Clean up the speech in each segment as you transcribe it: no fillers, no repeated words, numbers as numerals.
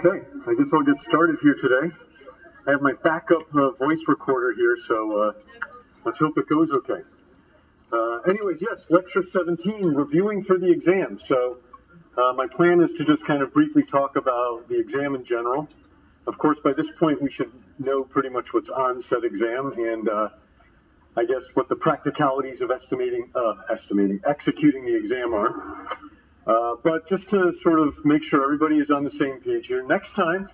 Okay, I guess I'll get started here today. I have my backup voice recorder here, so let's hope it goes okay. Anyways, yes, lecture 17, reviewing for the exam. So my plan is to just kind of briefly talk about the exam in general. Of course, by this point, we should know pretty much what's on said exam and I guess what the practicalities of executing the exam are. But just to sort of make sure everybody is on the same page here, next time,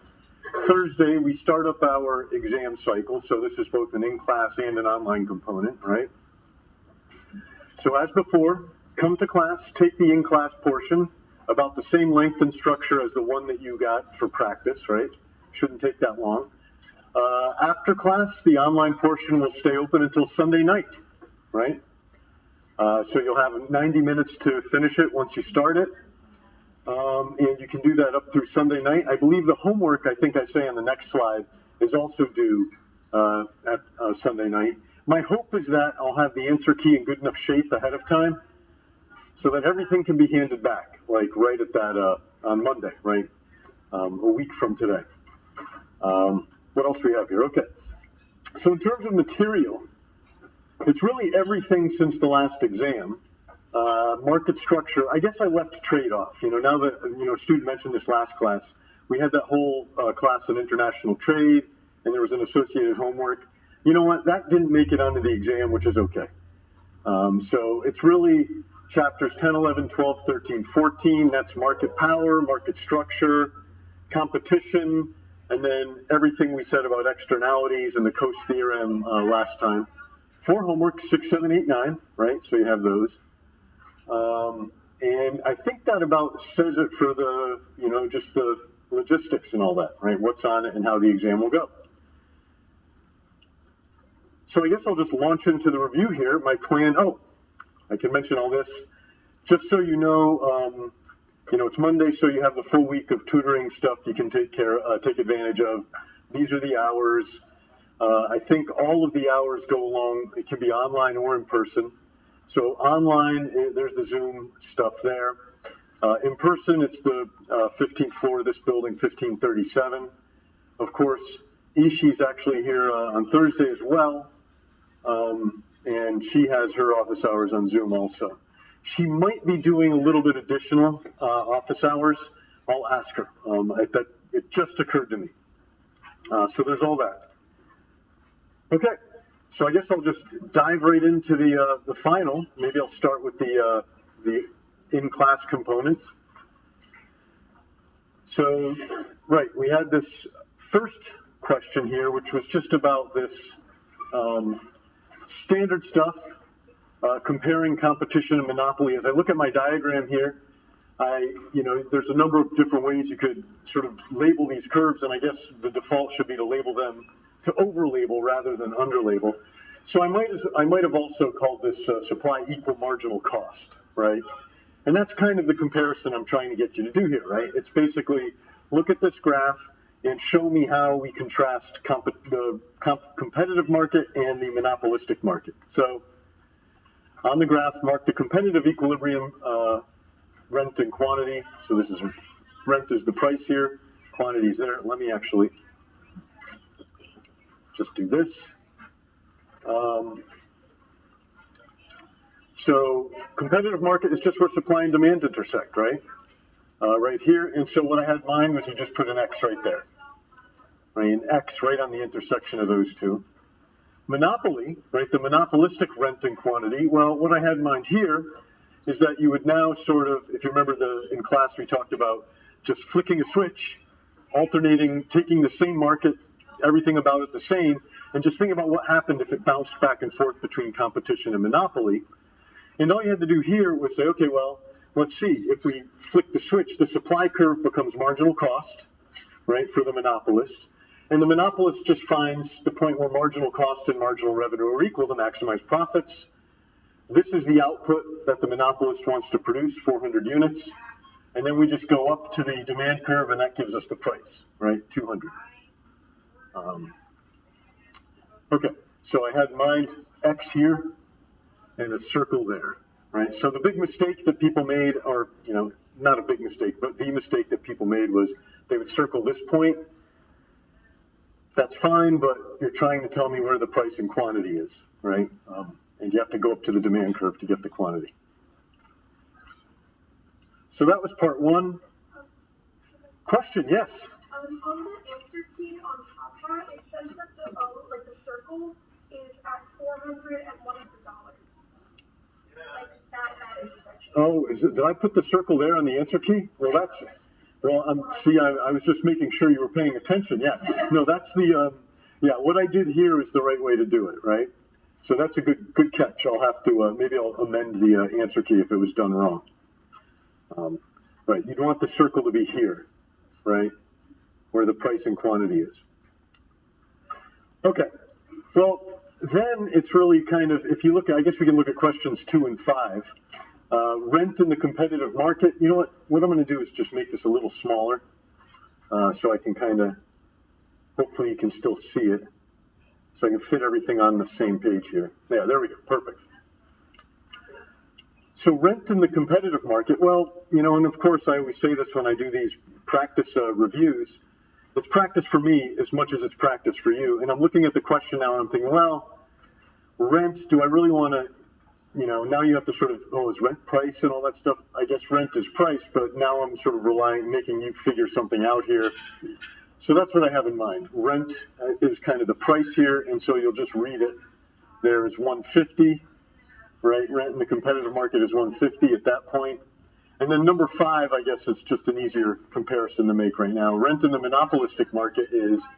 Thursday, we start up our exam cycle. So this is both an in-class and an online component, right? So as before, come to class, take the in-class portion, about the same length and structure as the one that you got for practice, right? Shouldn't take that long. After class, the online portion will stay open until Sunday night, right? So you'll have 90 minutes to finish it once you start it. And you can do that up through Sunday night. I believe the homework, I think I say on the next slide, is also due at Sunday night. My hope is that I'll have the answer key in good enough shape ahead of time so that everything can be handed back, like right at that, on Monday, right? A week from today. What else do we have here? Okay. So in terms of material, it's really everything since the last exam. Market structure, I guess I left trade off. Now that, a student mentioned this last class, we had that whole class on international trade, and there was an associated homework. You know what? That didn't make it onto the exam, which is okay. So it's really chapters 10, 11, 12, 13, 14. That's market power, market structure, competition, and then everything we said about externalities and the Coase theorem last time. 4 homework, 6, 7, 8, 9, right? So you have those. And I think that about says it for the, just the logistics and all that, right? What's on it and how the exam will go. So I guess I'll just launch into the review here. My plan, I can mention all this. Just so you know, it's Monday, so you have the full week of tutoring stuff you can take advantage of. These are the hours. I think all of the hours go along. It can be online or in person. So online, there's the Zoom stuff there. In person, it's the 15th floor of this building, 1537. Of course, Ishi's actually here on Thursday as well. And she has her office hours on Zoom also. She might be doing a little bit additional office hours. I'll ask her. It just occurred to me. So there's all that. Okay. So I guess I'll just dive right into the final. Maybe I'll start with the in-class component. So, right, we had this first question here, which was just about this standard stuff, comparing competition and monopoly. As I look at my diagram here, there's a number of different ways you could sort of label these curves, and I guess the default should be to label them to over-label rather than under-label. So I might have also called this supply equal marginal cost, right? And that's kind of the comparison I'm trying to get you to do here, right? It's basically look at this graph and show me how we contrast the competitive market and the monopolistic market. So on the graph, mark the competitive equilibrium rent and quantity. So this is rent is the price here, quantity is there. Let me actually just do this. So competitive market is just where supply and demand intersect, right? Right here. And so what I had in mind was you just put an X right there, right? An X right on the intersection of those two. Monopoly, right? The monopolistic rent and quantity. Well, what I had in mind here is that you would now sort of, if you remember in class we talked about just flicking a switch, alternating, taking the same market, everything about it the same, and just think about what happened if it bounced back and forth between competition and monopoly. And all you had to do here was say, okay, well, let's see. If we flick the switch, the supply curve becomes marginal cost, right, for the monopolist. And the monopolist just finds the point where marginal cost and marginal revenue are equal to maximize profits. This is the output that the monopolist wants to produce, 400 units. And then we just go up to the demand curve, and that gives us the price, right, 200. Okay, so I had in mind X here and a circle there, right? So the big mistake that people made, or not a big mistake, but the mistake that people made was they would circle this point. That's fine, but you're trying to tell me where the price and quantity is, right? And you have to go up to the demand curve to get the quantity. So that was part one. Question, yes? On the answer key on top hat, it says that the O, like the circle, is at $401. Like that intersection. Oh, did I put the circle there on the answer key? Well, I was just making sure you were paying attention. Yeah, no, that's the, what I did here is the right way to do it, right? So that's a good catch. I'll have to, maybe I'll amend the answer key if it was done wrong. Right, you'd want the circle to be here, right, where the price and quantity is. Okay, well, then it's really kind of, if you look at, I guess we can look at questions 2 and 5. Rent in the competitive market. You know what I'm going to do is just make this a little smaller so I can kind of, hopefully you can still see it, so I can fit everything on the same page here. Yeah, there we go, perfect. So rent in the competitive market, well, and of course I always say this when I do these practice reviews, it's practice for me as much as it's practice for you. And I'm looking at the question now and I'm thinking, well, rent, do I really want to, now you have to sort of, is rent price and all that stuff? I guess rent is price, but now I'm sort of making you figure something out here. So that's what I have in mind. Rent is kind of the price here, and so you'll just read it. There is 150, right? Rent in the competitive market is 150 at that point. And then number 5, I guess it's just an easier comparison to make right now. Rent in the monopolistic market is,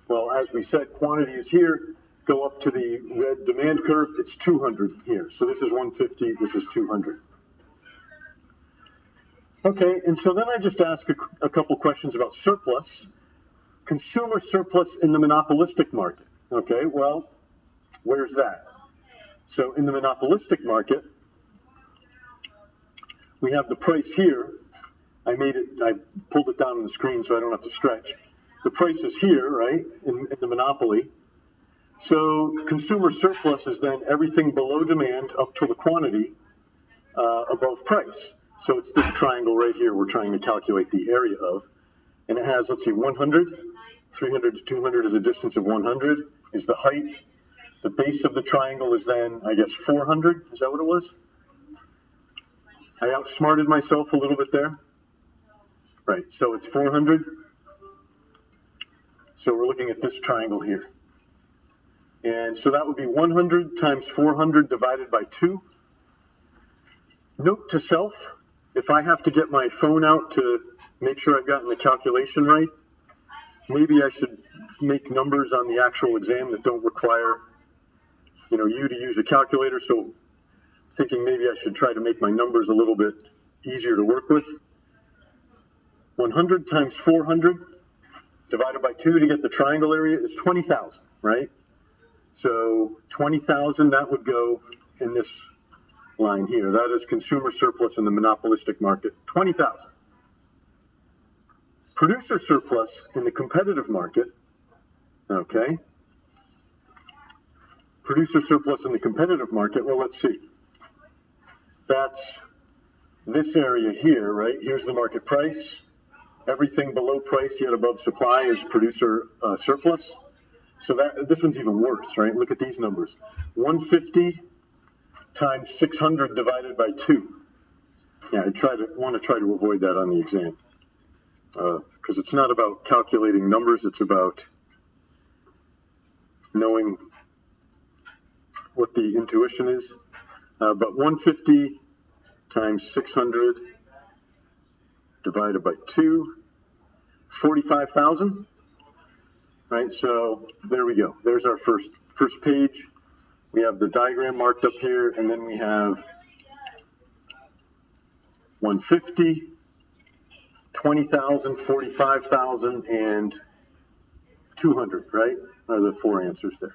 well, as we said, quantity is here. Go up to the red demand curve, it's 200 here. So this is 150, this is 200. Okay, and so then I just ask a couple questions about surplus. Consumer surplus in the monopolistic market. Okay, well, where's that? So in the monopolistic market, we have the price here. I pulled it down on the screen so I don't have to stretch. The price is here, right, in the monopoly. So consumer surplus is then everything below demand up to the quantity above price. So it's this triangle right here we're trying to calculate the area of. And it has, let's see, 100, 300 to 200 is a distance of 100, is the height. The base of the triangle is then, I guess, 400. Is that what it was? I outsmarted myself a little bit there. Right, so it's 400. So we're looking at this triangle here. And so that would be 100 times 400 divided by 2. Note to self, if I have to get my phone out to make sure I've gotten the calculation right, maybe I should make numbers on the actual exam that don't require, you to use a calculator. So thinking maybe I should try to make my numbers a little bit easier to work with. 100 times 400 divided by 2 to get the triangle area is 20,000, right? So 20,000, that would go in this line here. That is consumer surplus in the monopolistic market, 20,000. Producer surplus in the competitive market, okay. Producer surplus in the competitive market, well, let's see. That's this area here, right? Here's the market price. Everything below price yet above supply is producer surplus. So this one's even worse, right? Look at these numbers. 150 times 600 divided by 2. Yeah, want to try to avoid that on the exam. Because it's not about calculating numbers, it's about knowing what the intuition is. But 150 times 600 divided by 2, 45,000. Right, so there we go. There's our first page. We have the diagram marked up here, and then we have 150, 20,000, 45,000, and 200, right? Are the 4 answers there.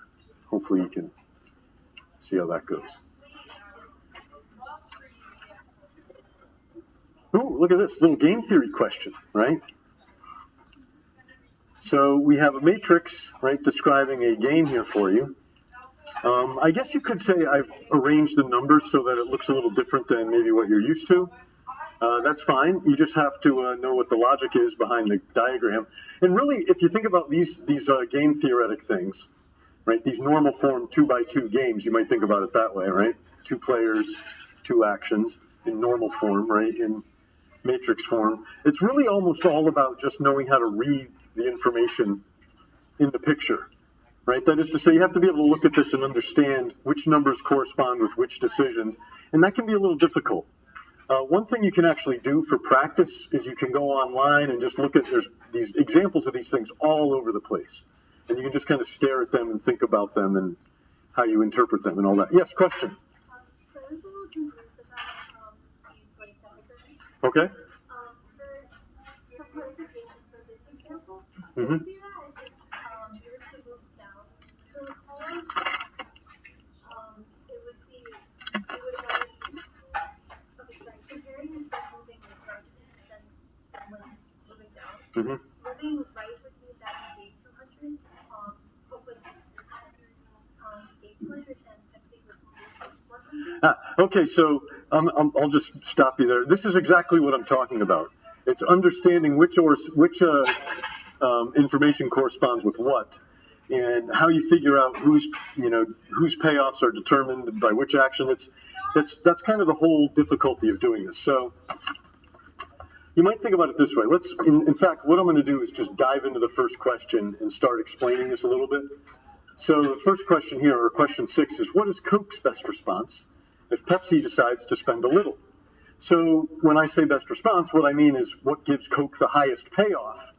Hopefully you can see how that goes. Ooh, look at this little game theory question, right? So we have a matrix, right, describing a game here for you. I guess you could say I've arranged the numbers so that it looks a little different than maybe what you're used to. That's fine. You just have to know what the logic is behind the diagram. And really, if you think about these game theoretic things, right? These normal form 2x2 games, you might think about it that way, right? 2 players, 2 actions in normal form, right? In matrix form. It's really almost all about just knowing how to read the information in the picture, right? That is to say, you have to be able to look at this and understand which numbers correspond with which decisions, and that can be a little difficult. One thing you can actually do for practice is you can go online and just look at, there's these examples of these things all over the place, and you can just kind of stare at them and think about them and how you interpret them and all that. Yes, question? So I was a little confused about these like diagrams. Okay. For some clarification for this example, Mm-hmm. it would be that if you were to move down, so the column, it would be, it would go east. Okay, sorry, comparing and then moving like right, and then when moving down. Mm-hmm. Moving right would mean that would be 200, but with 800 and Pepsi would be 100. Okay, so I'll just stop you there. This is exactly what I'm talking about. It's understanding which information corresponds with what, and how you figure out whose payoffs are determined by which action. That's kind of the whole difficulty of doing this. So you might think about it this way. In fact, what I'm going to do is just dive into the first question and start explaining this a little bit. So the first question here, or question 6, is what is Coke's best response if Pepsi decides to spend a little? So when I say best response, what I mean is what gives Coke the highest payoff,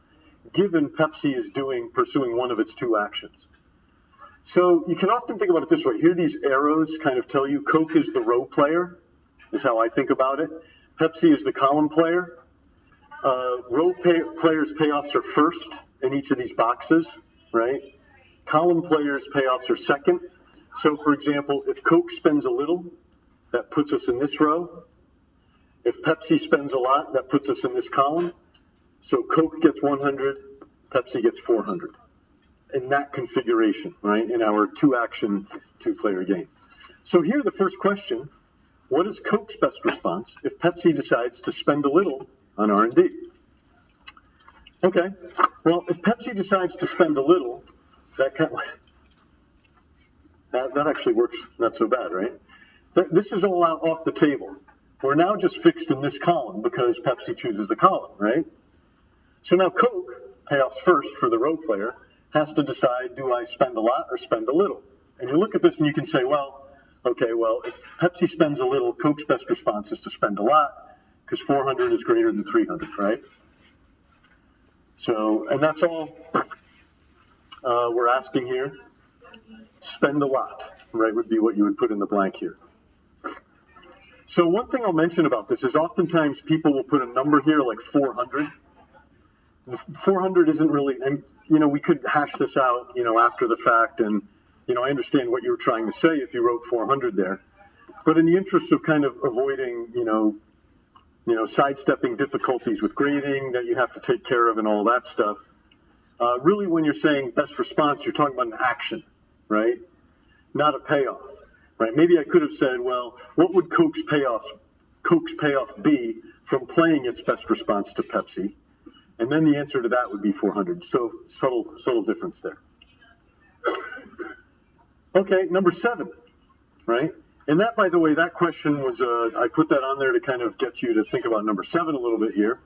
given Pepsi is pursuing one of its 2 actions. So you can often think about it this way. Here these arrows kind of tell you Coke is the row player, is how I think about it. Pepsi is the column player. Players' payoffs are first in each of these boxes, right? Column players' payoffs are second. So, for example, if Coke spends a little, that puts us in this row. If Pepsi spends a lot, that puts us in this column. So Coke gets 100, Pepsi gets 400. In that configuration, right, in our 2-action, 2-player game. So here the first question, what is Coke's best response if Pepsi decides to spend a little on R&D? Okay, well, if Pepsi decides to spend a little, that actually works not so bad, right? This is all out off the table. We're now just fixed in this column because Pepsi chooses the column, right? So now Coke, payoffs first for the row player, has to decide, do I spend a lot or spend a little? And you look at this and you can say, well, okay, well, if Pepsi spends a little, Coke's best response is to spend a lot because 400 is greater than 300, right? So, and that's all we're asking here. Spend a lot, right, would be what you would put in the blank here. So one thing I'll mention about this is oftentimes people will put a number here like 400. 400 isn't really, and we could hash this out, after the fact, and I understand what you were trying to say if you wrote 400 there. But in the interest of kind of avoiding, sidestepping difficulties with grading that you have to take care of and all that stuff, really when you're saying best response, you're talking about an action, right? Not a payoff, right? Maybe I could have said, well, what would Coke's payoff be from playing its best response to Pepsi? And then the answer to that would be 400. So subtle difference there. Okay, number 7, right? And that, by the way, that question was, I put that on there to kind of get you to think about number 7 a little bit here,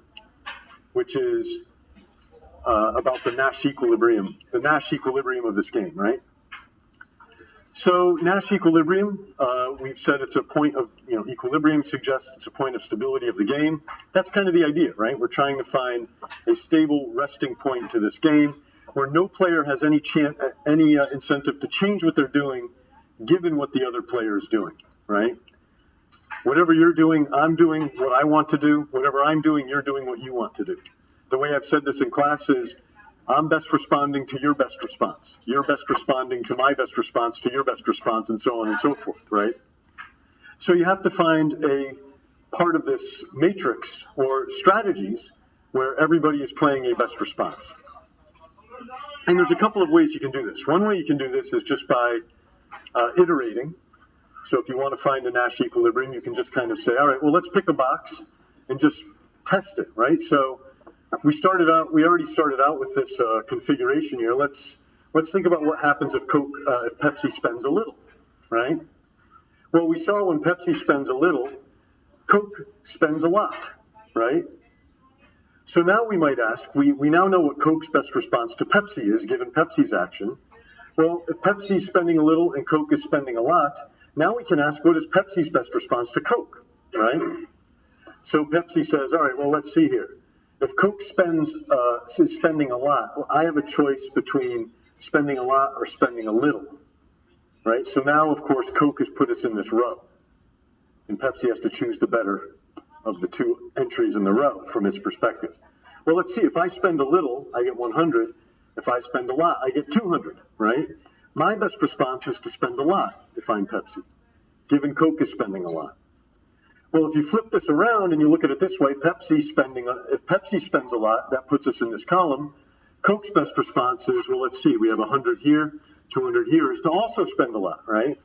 which is about the Nash equilibrium of this game, right? So Nash equilibrium, we've said it's a point of, equilibrium suggests it's a point of stability of the game. That's kind of the idea, right? We're trying to find a stable resting point to this game where no player has any incentive to change what they're doing given what the other player is doing, right? Whatever you're doing, I'm doing what I want to do. Whatever I'm doing, you're doing what you want to do. The way I've said this in class is, I'm best responding to your best response. You're best responding to my best response to your best response, and so on and so forth, right? So you have to find a part of this matrix or strategies where everybody is playing a best response. And there's a couple of ways you can do this. One way you can do this is just by iterating. So if you want to find a Nash equilibrium, you can just kind of say, all right, well, let's pick a box and just test it, right? So we already started out with this configuration here. Let's think about what happens if Pepsi spends a little, right? Well, we saw when Pepsi spends a little, Coke spends a lot, right? So now we might ask, we now know what Coke's best response to Pepsi is, given Pepsi's action. Well, if Pepsi's spending a little and Coke is spending a lot, now we can ask, what is Pepsi's best response to Coke, right? So Pepsi says, all right, well, let's see here. If Coke is spending a lot, well, I have a choice between spending a lot or spending a little, right? So now, of course, Coke has put us in this row, and Pepsi has to choose the better of the two entries in the row from its perspective. Well, let's see. If I spend a little, I get 100. If I spend a lot, I get 200, right? My best response is to spend a lot if I'm Pepsi, given Coke is spending a lot. Well, if you flip this around and you look at it this way, if Pepsi spends a lot, that puts us in this column. Coke's best response is, well, let's see, we have 100 here, 200 here, is to also spend a lot, right?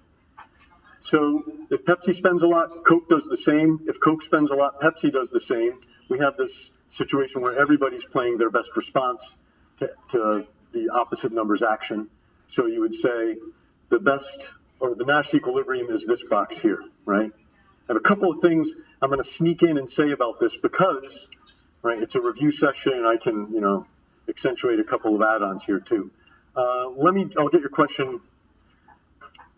So if Pepsi spends a lot, Coke does the same. If Coke spends a lot, Pepsi does the same. We have this situation where everybody's playing their best response to the opposite number's action. So you would say the best, or the Nash equilibrium is this box here, right? I have a couple of things I'm going to sneak in and say about this because, right, it's a review session and I can, accentuate a couple of add-ons here too. I'll get your question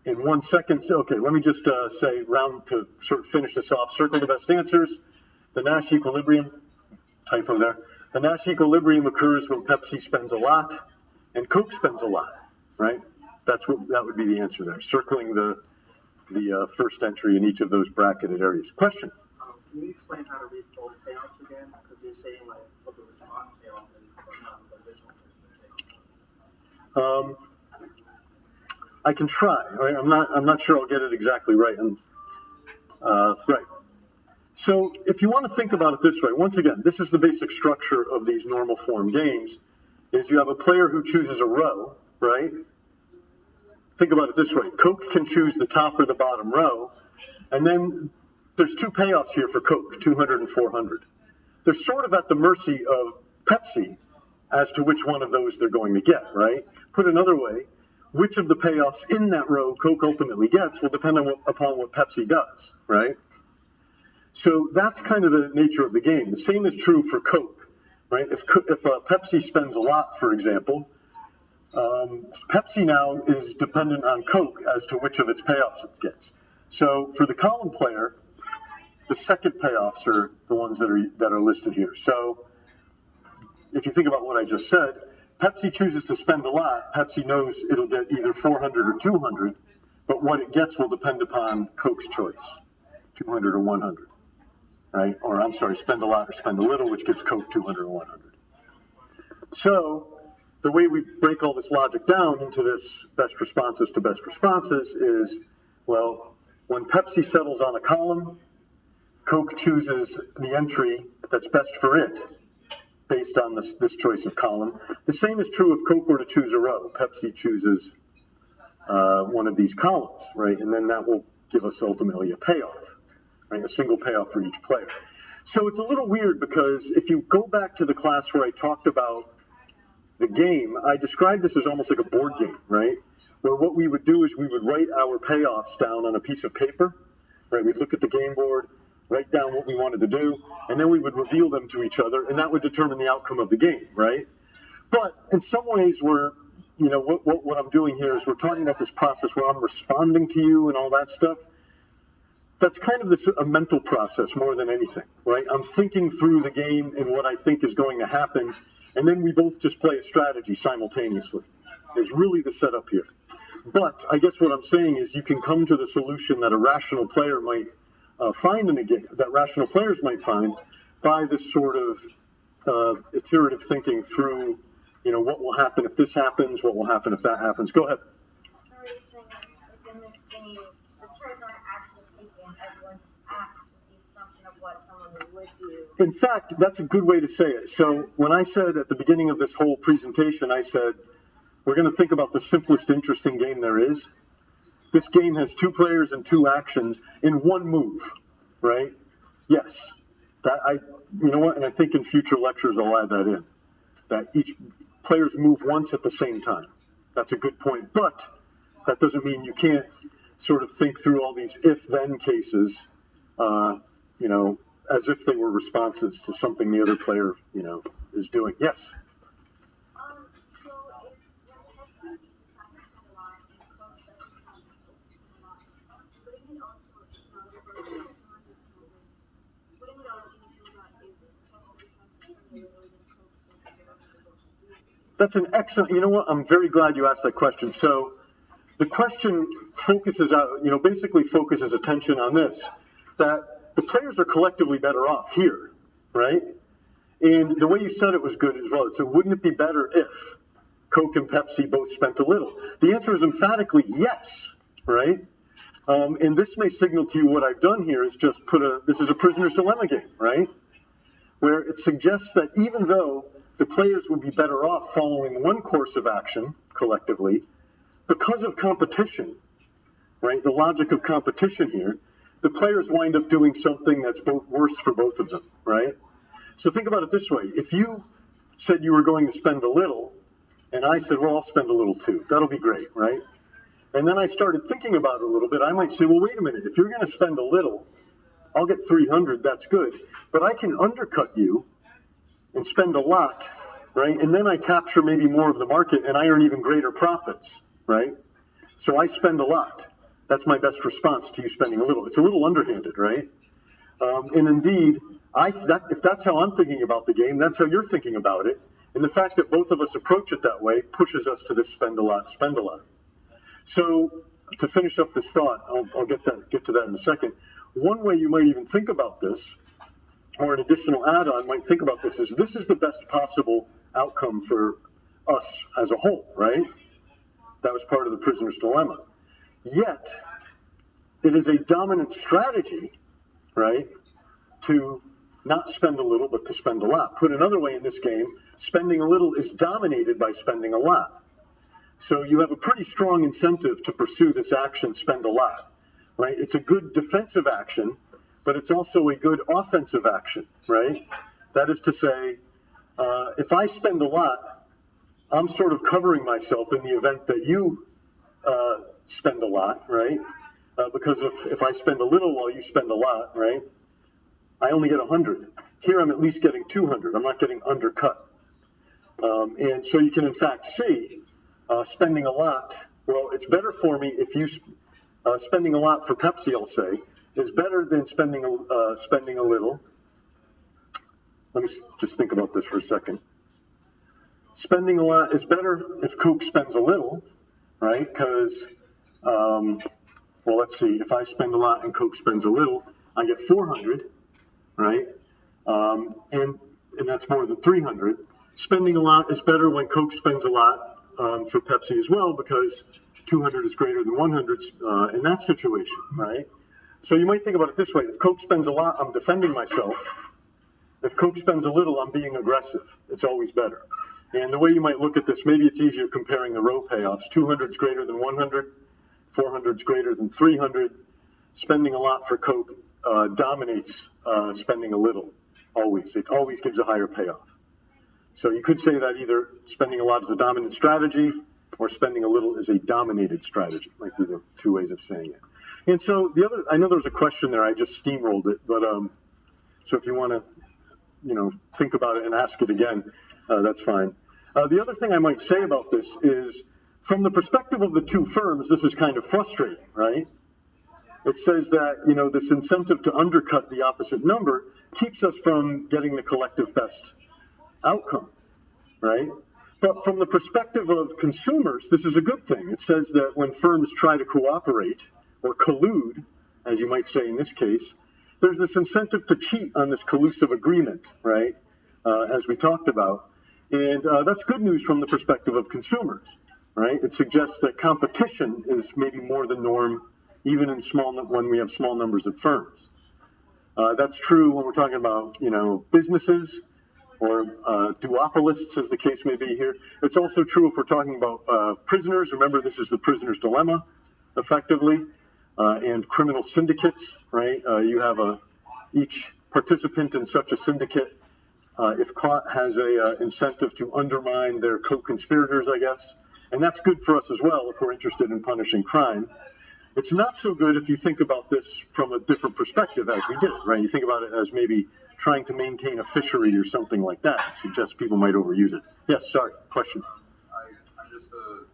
in 1 second. Okay, let me just say, to sort of finish this off, circle the best answers. The Nash equilibrium, typo there. The Nash equilibrium occurs when Pepsi spends a lot and Coke spends a lot, right? That would be the answer there, circling the first entry in each of those bracketed areas. Question? Can you explain how to read both payouts again? Because you're saying like what the response payoff is, but not the original payoff. I can try. Right? I'm not sure I'll get it exactly right. Right. So if you want to think about it this way, once again, this is the basic structure of these normal form games. Is you have a player who chooses a row, right? Think about it this way. Coke can choose the top or the bottom row, and then there's two payoffs here for Coke, 200 and 400. They're sort of at the mercy of Pepsi as to which one of those they're going to get, right? Put another way, which of the payoffs in that row Coke ultimately gets will depend upon what Pepsi does, right? So that's kind of the nature of the game. The same is true for Coke, right? If Pepsi spends a lot, for example, Pepsi now is dependent on Coke as to which of its payoffs it gets. So for the column player, the second payoffs are the ones that are listed here. So if you think about what I just said, Pepsi chooses to spend a lot. Pepsi knows it'll get either 400 or 200, but what it gets will depend upon Coke's choice, 200 or 100, right? Or I'm sorry, spend a lot or spend a little, which gives Coke 200 or 100. So the way we break all this logic down into this best responses to best responses is, well, when Pepsi settles on a column, Coke chooses the entry that's best for it based on this choice of column. The same is true if Coke were to choose a row. Pepsi chooses one of these columns, right? And then that will give us ultimately a payoff, right? A single payoff for each player. So it's a little weird because if you go back to the class where I talked about the game, I described this as almost like a board game, right? Where what we would do is we would write our payoffs down on a piece of paper, right? We'd look at the game board, write down what we wanted to do, and then we would reveal them to each other, and that would determine the outcome of the game, right? But in some ways, what I'm doing here is we're talking about this process where I'm responding to you and all that stuff. That's kind of a mental process more than anything, right? I'm thinking through the game and what I think is going to happen, and then we both just play a strategy simultaneously. Is really the setup here. But I guess what I'm saying is you can come to the solution that a rational player might find in a game, that rational players might find by this sort of iterative thinking through, what will happen if this happens, what will happen if that happens. Go ahead. So what you're saying is, like in this game, the turns aren't actually taken, everyone just acts with the assumption of what someone would do. In fact, that's a good way to say it. So when I said at the beginning of this whole presentation, I said, we're going to think about the simplest, interesting game there is. This game has two players and two actions in one move, right? Yes, You know what? And I think in future lectures I'll add that in. That each players move once at the same time. That's a good point. But that doesn't mean you can't sort of think through all these if-then cases, you know, as if they were responses to something the other player, you know, is doing. Yes? So if when Pepsi decides to spend a lot and Coke decides to spend a lot, wouldn't it also, now they're both going to 200 to win, wouldn't it also mean that if Pepsi decides to spend a little, then Coke spends a little? That's an excellent, you know what, I'm very glad you asked that question. So the question focuses out, you know, basically focuses attention on this, that the players are collectively better off here, right? And the way you said it was good as well. So wouldn't it be better if Coke and Pepsi both spent a little? The answer is emphatically yes, right? And this may signal to you what I've done here is just this is a prisoner's dilemma game, right? Where it suggests that even though the players would be better off following one course of action collectively, because of competition, right? The logic of competition here, the players wind up doing something that's both worse for both of them, right? So think about it this way. If you said you were going to spend a little, and I said, well, I'll spend a little too. That'll be great, right? And then I started thinking about it a little bit. I might say, well, wait a minute. If you're going to spend a little, I'll get 300. That's good. But I can undercut you and spend a lot, right? And then I capture maybe more of the market and I earn even greater profits, right? So I spend a lot. That's my best response to you spending a little. It's a little underhanded, right? And indeed, if that's how I'm thinking about the game, that's how you're thinking about it. And the fact that both of us approach it that way pushes us to this spend a lot, spend a lot. So to finish up this thought, I'll get to that in a second. One way you might even think about this, or an additional add-on might think about this is the best possible outcome for us as a whole, right? That was part of the prisoner's dilemma. Yet, it is a dominant strategy, right, to not spend a little, but to spend a lot. Put another way in this game, spending a little is dominated by spending a lot. So you have a pretty strong incentive to pursue this action, spend a lot, right? It's a good defensive action, but it's also a good offensive action, right? That is to say, if I spend a lot, I'm sort of covering myself in the event that you spend a lot, right? Because if I spend a little while you spend a lot, right, I only get 100. Here I'm at least getting 200. I'm not getting undercut. And so you can in fact see spending a lot, well, it's better for me if you, spending a lot for Pepsi, I'll say, is better than spending a little. Let me just think about this for a second. Spending a lot is better if Coke spends a little, right? Because well, let's see. If I spend a lot and Coke spends a little, I get 400, right? And that's more than 300. Spending a lot is better when Coke spends a lot for Pepsi as well, because 200 is greater than 100 in that situation, right? So you might think about it this way. If Coke spends a lot, I'm defending myself. If Coke spends a little, I'm being aggressive. It's always better. And the way you might look at this, maybe it's easier comparing the row payoffs. 200 is greater than 100. 400 is greater than 300. Spending a lot for Coke dominates spending a little, always. It always gives a higher payoff. So you could say that either spending a lot is a dominant strategy or spending a little is a dominated strategy. Might be the two ways of saying it. And so I know there was a question there, I just steamrolled it, but so if you want to, think about it and ask it again, that's fine. The other thing I might say about this is, from the perspective of the two firms, this is kind of frustrating, right? It says that, this incentive to undercut the opposite number keeps us from getting the collective best outcome, right? But from the perspective of consumers, this is a good thing. It says that when firms try to cooperate or collude, as you might say in this case, there's this incentive to cheat on this collusive agreement, right? As we talked about. And that's good news from the perspective of consumers, right? It suggests that competition is maybe more the norm, even in when we have small numbers of firms. That's true when we're talking about, businesses or duopolists, as the case may be here. It's also true if we're talking about prisoners. Remember, this is the prisoner's dilemma, effectively, and criminal syndicates, right? You have each participant in such a syndicate, if caught, has a incentive to undermine their co-conspirators, I guess. And that's good for us as well if we're interested in punishing crime. It's not so good if you think about this from a different perspective, as we did, right? You think about it as maybe trying to maintain a fishery or something like that. It suggests people might overuse it. Yes, sorry, question. I'm just a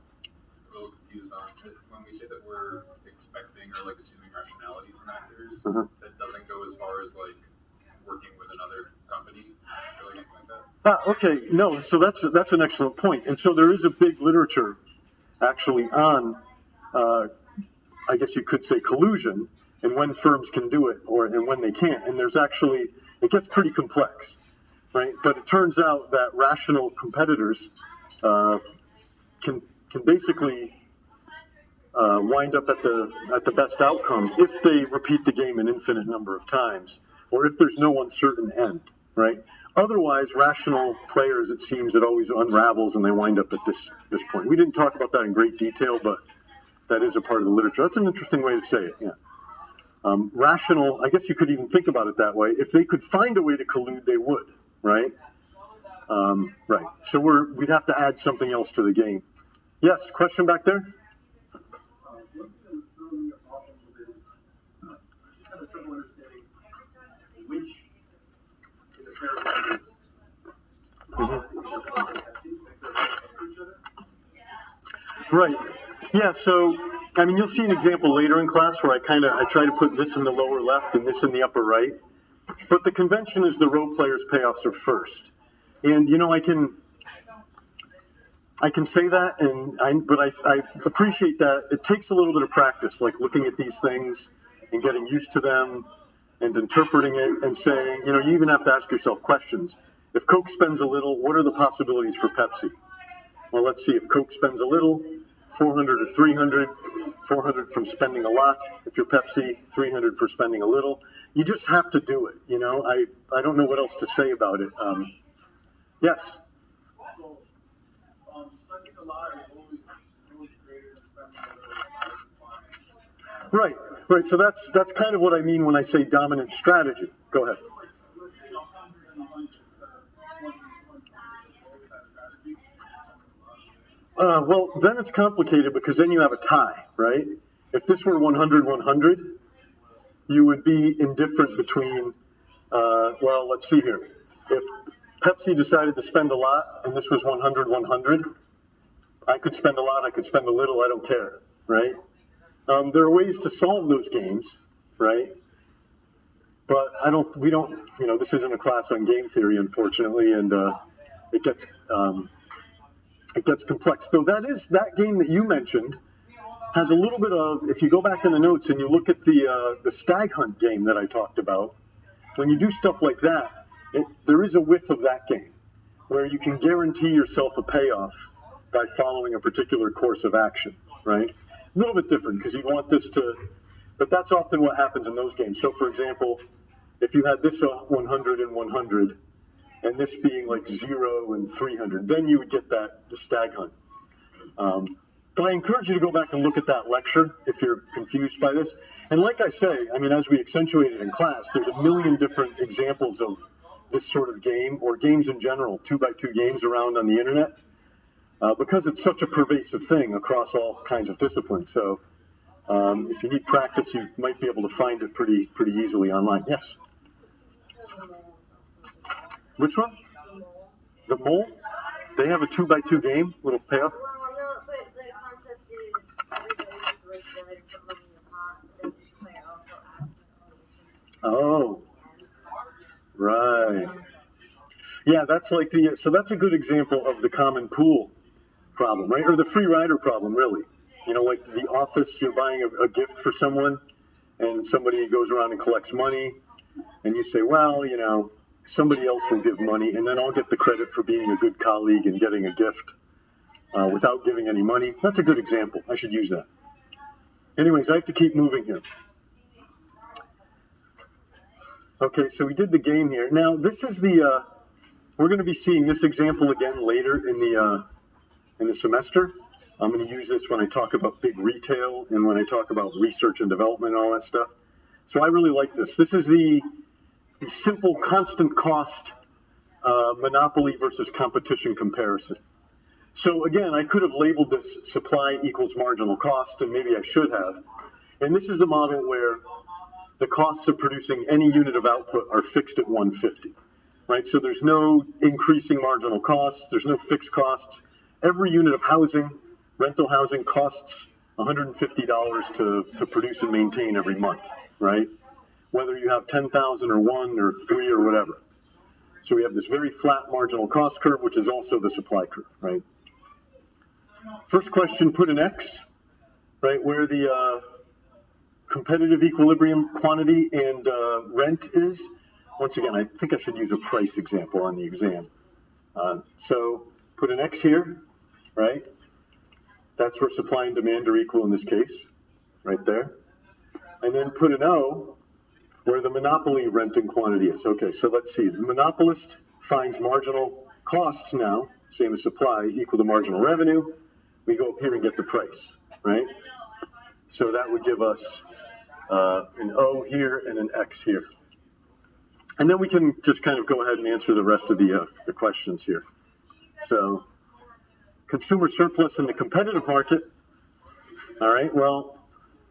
little confused on it. When we say that we're expecting or like assuming rationality from actors, that doesn't go as far as like working with another company or anything like that. Okay, no, so that's an excellent point. And so there is a big literature actually on I guess you could say collusion, and when firms can do it and when they can't. And there's actually, it gets pretty complex, right? But it turns out that rational competitors can basically wind up at the best outcome if they repeat the game an infinite number of times, or if there's no uncertain end, right? Otherwise, rational players, it seems, it always unravels and they wind up at this point. We didn't talk about that in great detail, but that is a part of the literature. That's an interesting way to say it, yeah. Rational, I guess you could even think about it that way. If they could find a way to collude, they would, right? Right. So we'd have to add something else to the game. Yes, question back there? Right. Yeah, so, I mean, you'll see an example later in class where I try to put this in the lower left and this in the upper right. But the convention is the role players' payoffs are first. And, you know, I can say that, but I appreciate that. It takes a little bit of practice, like looking at these things and getting used to them and interpreting it and saying, you know, you even have to ask yourself questions. If Coke spends a little, what are the possibilities for Pepsi? Well, let's see. If Coke spends a little, 400 or 300, 400 from spending a lot. If you're Pepsi, 300 for spending a little. You just have to do it, you know. I don't know what else to say about it. Yes? So, spending a lot is always greater than spending a little. Right. So that's kind of what I mean when I say dominant strategy. Go ahead. Let's say 100 and 100. Well, then it's complicated because then you have a tie, right? If this were 100-100, you would be indifferent between, well, let's see here. If Pepsi decided to spend a lot and this was 100-100, I could spend a lot, I could spend a little, I don't care, right? There are ways to solve those games, right? But we don't, you know, this isn't a class on game theory, unfortunately, and it gets complex. So that game that you mentioned has a little bit of, if you go back in the notes and you look at the stag hunt game that I talked about, when you do stuff like that, there is a whiff of that game where you can guarantee yourself a payoff by following a particular course of action, right? A little bit different because you want this to, but that's often what happens in those games. So for example, if you had this 100 and 100, and this being like 0 and 300, then you would get the stag hunt. But I encourage you to go back and look at that lecture if you're confused by this. And like I say, I mean, as we accentuated in class, there's a million different examples of this sort of game, or games in general, 2x2 games around on the internet, because it's such a pervasive thing across all kinds of disciplines. So if you need practice, you might be able to find it pretty easily online. Yes? Which one? The mole? They have a 2x2 game, little payoff. Well, no, but the concept is everybody's like good and put money in the pot, but then each player also adds Oh, right. Yeah, that's like so that's a good example of the common pool problem, right? Or the free rider problem, really. You know, like the office, you're buying a gift for someone, and somebody goes around and collects money, and you say, well, you know, somebody else will give money, and then I'll get the credit for being a good colleague and getting a gift without giving any money. That's a good example. I should use that. Anyways, I have to keep moving here. Okay, so we did the game here. Now, this is we're going to be seeing this example again later in the semester. I'm going to use this when I talk about big retail and when I talk about research and development and all that stuff. So I really like this. This is a simple constant cost monopoly versus competition comparison. So again, I could have labeled this supply equals marginal cost, and maybe I should have. And this is the model where the costs of producing any unit of output are fixed at 150, right? So there's no increasing marginal costs, there's no fixed costs. Every unit of housing, rental housing, costs $150 to produce and maintain every month, right? Whether you have 10,000 or 1 or 3 or whatever. So we have this very flat marginal cost curve, which is also the supply curve, right? First question, put an X, right, where the competitive equilibrium quantity and rent is. Once again, I think I should use a price example on the exam. So put an X here, right? That's where supply and demand are equal in this case, right there. And then put an O where the monopoly rent and quantity is. Okay, so let's see. The monopolist finds marginal costs now, same as supply, equal to marginal revenue. We go up here and get the price, right? So that would give us an O here and an X here. And then we can just kind of go ahead and answer the rest of the questions here. So consumer surplus in the competitive market. All right, well,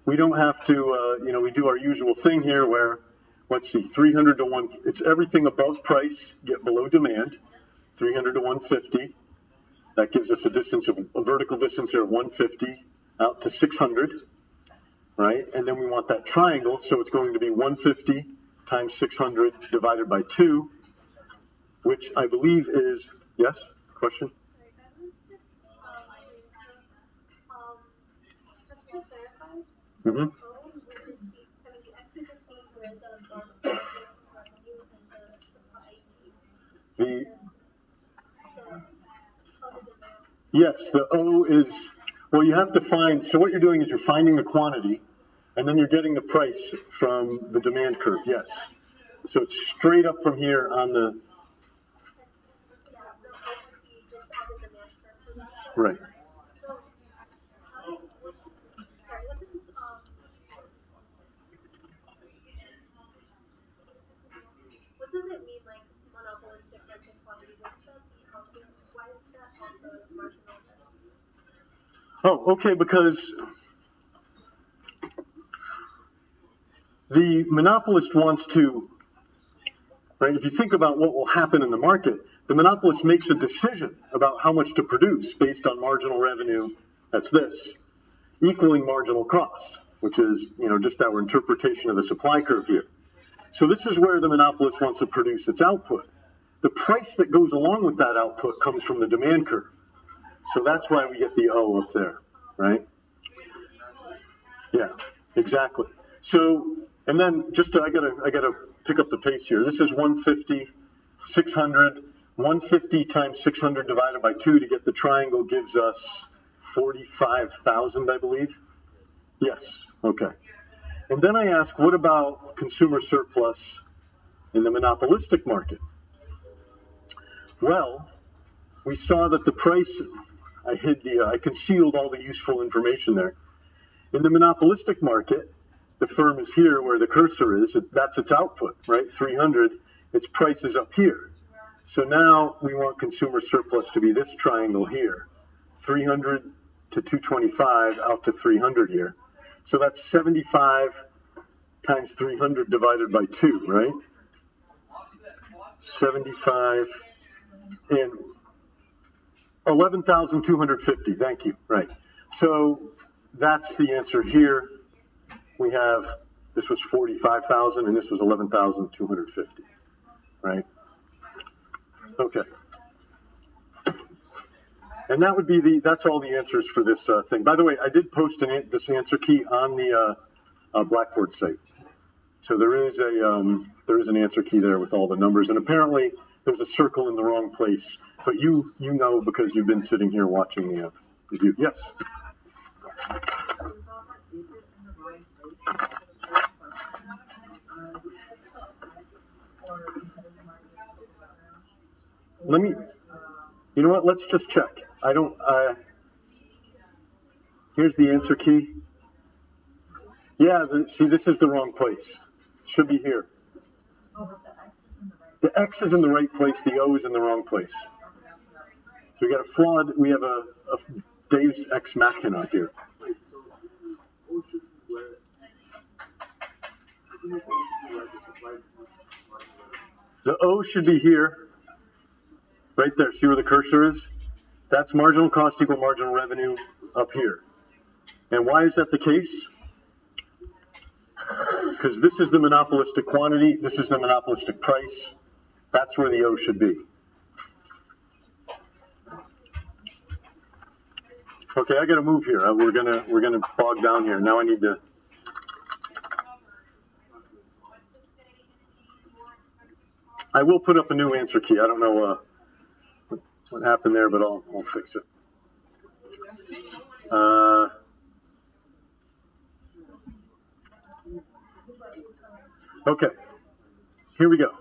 we don't have to, we do our usual thing here where, let's see, 300 to 1, it's everything above price, get below demand, 300 to 150. That gives us a vertical distance here of 150 out to 600, right? And then we want that triangle, so it's going to be 150 times 600 divided by 2, which I believe is, yes, question? Sorry, that was just, just to clarify, Mm-hmm. O would just be, I mean, the X would just be where the revenue and the supply is. Yes, the O is, well, you have to find, so what you're doing is you're finding the quantity, and then you're getting the price from the demand curve, yes. So it's straight up from here on the, Yeah, the O would be just on the demand curve for that. right. So, sorry, what does it mean, like, monopolistic rent and quantity? Wouldn't that be helping? Why isn't that on the marginal revenue? Oh, okay, because the monopolist wants to, right, if you think about what will happen in the market, the monopolist makes a decision about how much to produce based on marginal revenue, that's this, equaling marginal cost, which is, just our interpretation of the supply curve here. So this is where the monopolist wants to produce its output. The price that goes along with that output comes from the demand curve. So that's why we get the O up there, right? Yeah, exactly. So, and then I gotta pick up the pace here. This is 150, 600, 150 times 600 divided by 2 to get the triangle gives us 45,000, I believe. Yes, okay. And then I ask, what about consumer surplus in the monopolistic market? Well, we saw that the price, I concealed all the useful information there. In the monopolistic market, the firm is here where the cursor is, that's its output, right? 300, its price is up here. So now we want consumer surplus to be this triangle here, 300 to 225 out to 300 here. So that's 75 times 300 divided by 2, right? 75 and 11,250, thank you, right. So that's the answer here. We have, this was 45,000 and this was 11,250, right? Okay. And that would be that's all the answers for this thing. By the way, I did post this answer key on the Blackboard site. So there is an answer key there with all the numbers, and apparently there's a circle in the wrong place. But you know because you've been sitting here watching the review. Yes. You know what? Let's just check. Here's the answer key. Yeah, see, this is the wrong place. Should be here. the X is in the right place, the O is in the wrong place. So we have a Deus Ex Machina here. Wait, so O should be where? Isn't it O should be where the supply is? The O should be here, right there. See where the cursor is? That's marginal cost equal marginal revenue up here. And why is that the case? Because this is the monopolistic quantity, this is the monopolistic price. That's where the O should be. Okay, I got to move here. We're gonna bog down here. Now I need to. I will put up a new answer key. I don't know what happened there, but I'll fix it. Okay, here we go.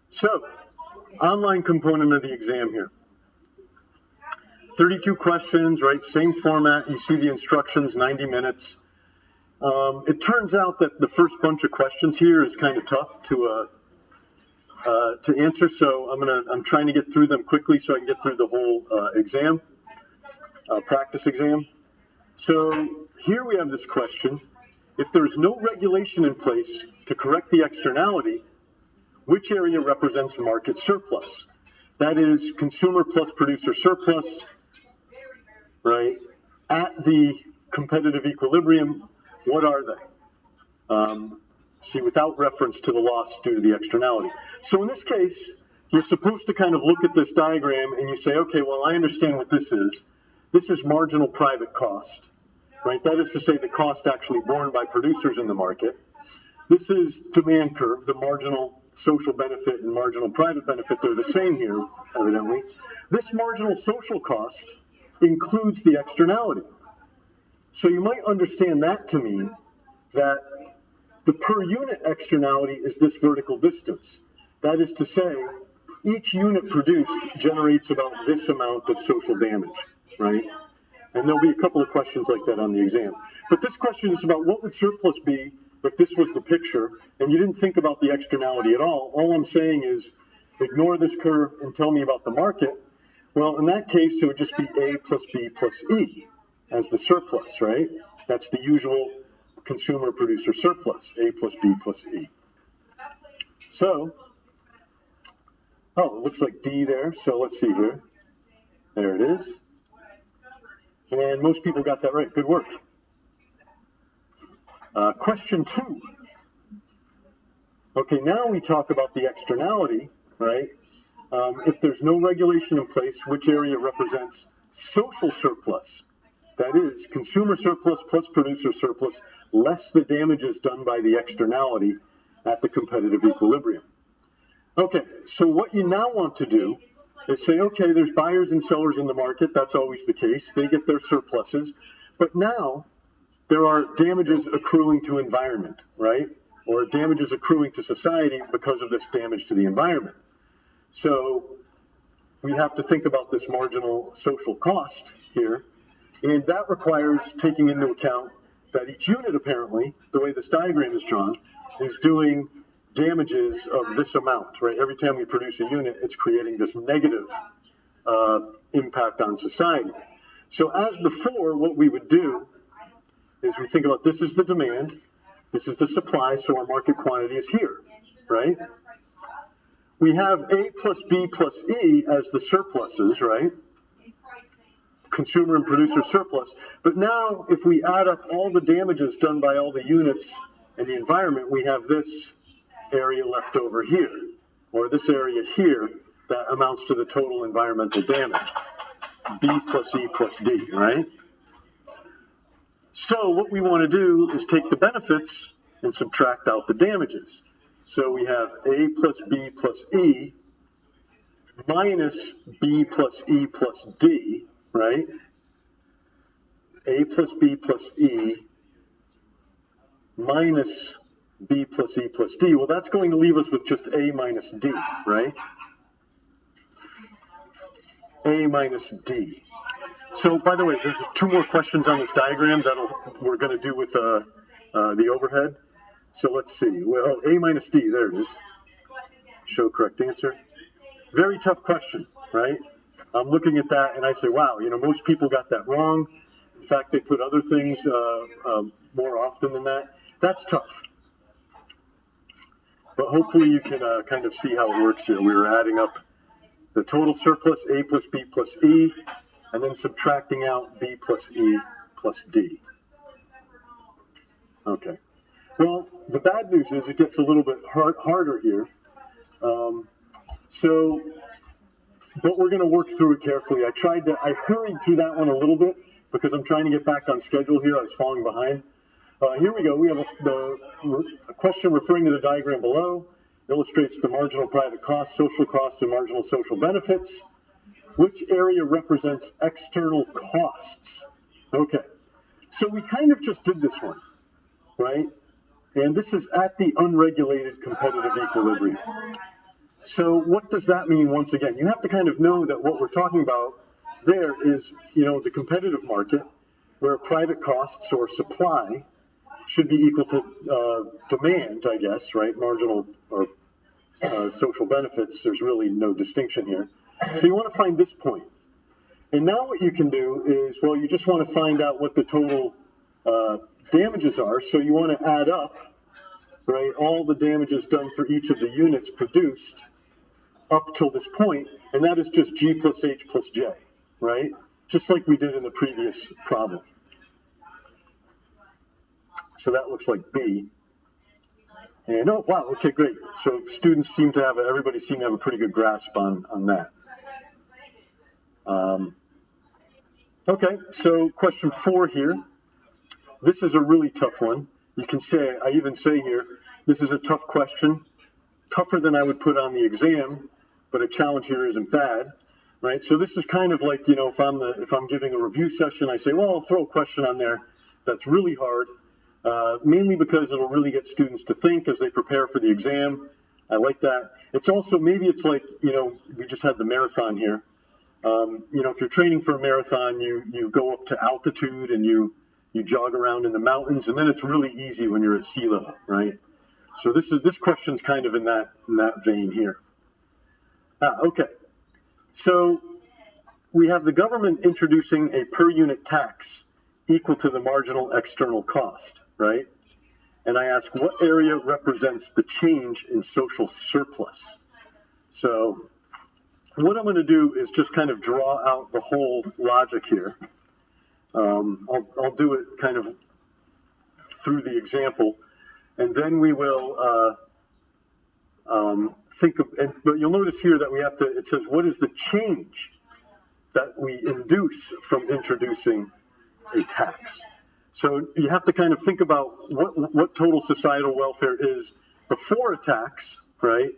So, online component of the exam here. 32 questions, right? Same format. You see the instructions, 90 minutes. It turns out that the first bunch of questions here is kind of tough to answer, so I'm trying to get through them quickly so I can get through the whole exam, practice exam. So here we have this question: if there is no regulation in place to correct the externality, which area represents market surplus? That is consumer plus producer surplus, right? At the competitive equilibrium, what are they? See, without reference to the loss due to the externality. So in this case, you're supposed to kind of look at this diagram and you say, okay, well, I understand what this is. This is marginal private cost, right? That is to say the cost actually borne by producers in the market. This is demand curve, the marginal social benefit and marginal private benefit. They're the same here, evidently. This marginal social cost includes the externality. So you might understand that to mean that the per unit externality is this vertical distance. That is to say, each unit produced generates about this amount of social damage, right? And there'll be a couple of questions like that on the exam. But this question is about what would surplus be if this was the picture and you didn't think about the externality at all. All I'm saying is ignore this curve and tell me about the market. Well, in that case, it would just be A plus B plus E as the surplus, right? That's the usual consumer producer surplus, A plus B plus E. So, it looks like D there. So let's see here. There it is. And most people got that right. Good work. Question 2. Okay, now we talk about the externality, right? If there's no regulation in place, which area represents social surplus? That is, consumer surplus plus producer surplus, less the damages done by the externality at the competitive equilibrium. Okay, so what you now want to do is say, okay, there's buyers and sellers in the market. That's always the case. They get their surpluses. But now there are damages accruing to environment, right? Or damages accruing to society because of this damage to the environment. So we have to think about this marginal social cost here. And that requires taking into account that each unit, apparently, the way this diagram is drawn, is doing damages of this amount, right? Every time we produce a unit, it's creating this negative impact on society. So as before, what we would do is we think about this is the demand, this is the supply, so our market quantity is here, right? We have A plus B plus E as the surpluses, right? Consumer and producer surplus. But now, if we add up all the damages done by all the units in the environment, we have this area left over here, or this area here that amounts to the total environmental damage, B plus E plus D, right? So what we want to do is take the benefits and subtract out the damages. So we have A plus B plus E minus B plus E plus D, right? A plus B plus E minus B plus E plus D. Well, that's going to leave us with just A minus D, right? A minus D. So, by the way, there's 2 more questions on this diagram that we're going to do with the overhead. So let's see. Well, A minus D, there it is. show correct answer. Very tough question, right? I'm looking at that and I say, wow, most people got that wrong. In fact, they put other things more often than that. That's tough. But hopefully you can kind of see how it works here. We were adding up the total surplus, A plus B plus E, and then subtracting out B plus E plus D. Okay. Well, the bad news is it gets a little bit harder here. But we're going to work through it carefully. I hurried through that one a little bit because I'm trying to get back on schedule here. I was falling behind. Here we go. We have a question referring to the diagram below. Illustrates the marginal private cost, social costs, and marginal social benefits. Which area represents external costs? Okay. So we kind of just did this one, right? And this is at the unregulated competitive equilibrium. So what does that mean once again? You have to kind of know that what we're talking about there is, the competitive market where private costs or supply should be equal to demand, I guess, right? Marginal or social benefits, there's really no distinction here. So you want to find this point. And now what you can do is, well, you just want to find out what the total damages are. So you want to add up, right, all the damages done for each of the units produced up till this point, and that is just G plus H plus J, right? Just like we did in the previous problem. So that looks like B. And oh, wow, okay, great. So everybody seemed to have a pretty good grasp on that. Okay, so question 4 here. This is a really tough one. You can say, I even say here, this is a tough question, tougher than I would put on the exam, but a challenge here isn't bad, right? So this is kind of like, if I'm giving a review session, I say, well, I'll throw a question on there that's really hard, mainly because it'll really get students to think as they prepare for the exam. I like that. It's also, maybe it's like, we just had the marathon here. If you're training for a marathon, you go up to altitude and you jog around in the mountains, and then it's really easy when you're at sea level, right? So this question's kind of in that vein here. Okay. So we have the government introducing a per unit tax equal to the marginal external cost, right? And I ask, what area represents the change in social surplus? So what I'm going to do is just kind of draw out the whole logic here. I'll do it kind of through the example, and then we will but you'll notice here that we have to, it says, what is the change that we induce from introducing a tax? So you have to kind of think about what total societal welfare is before a tax, right?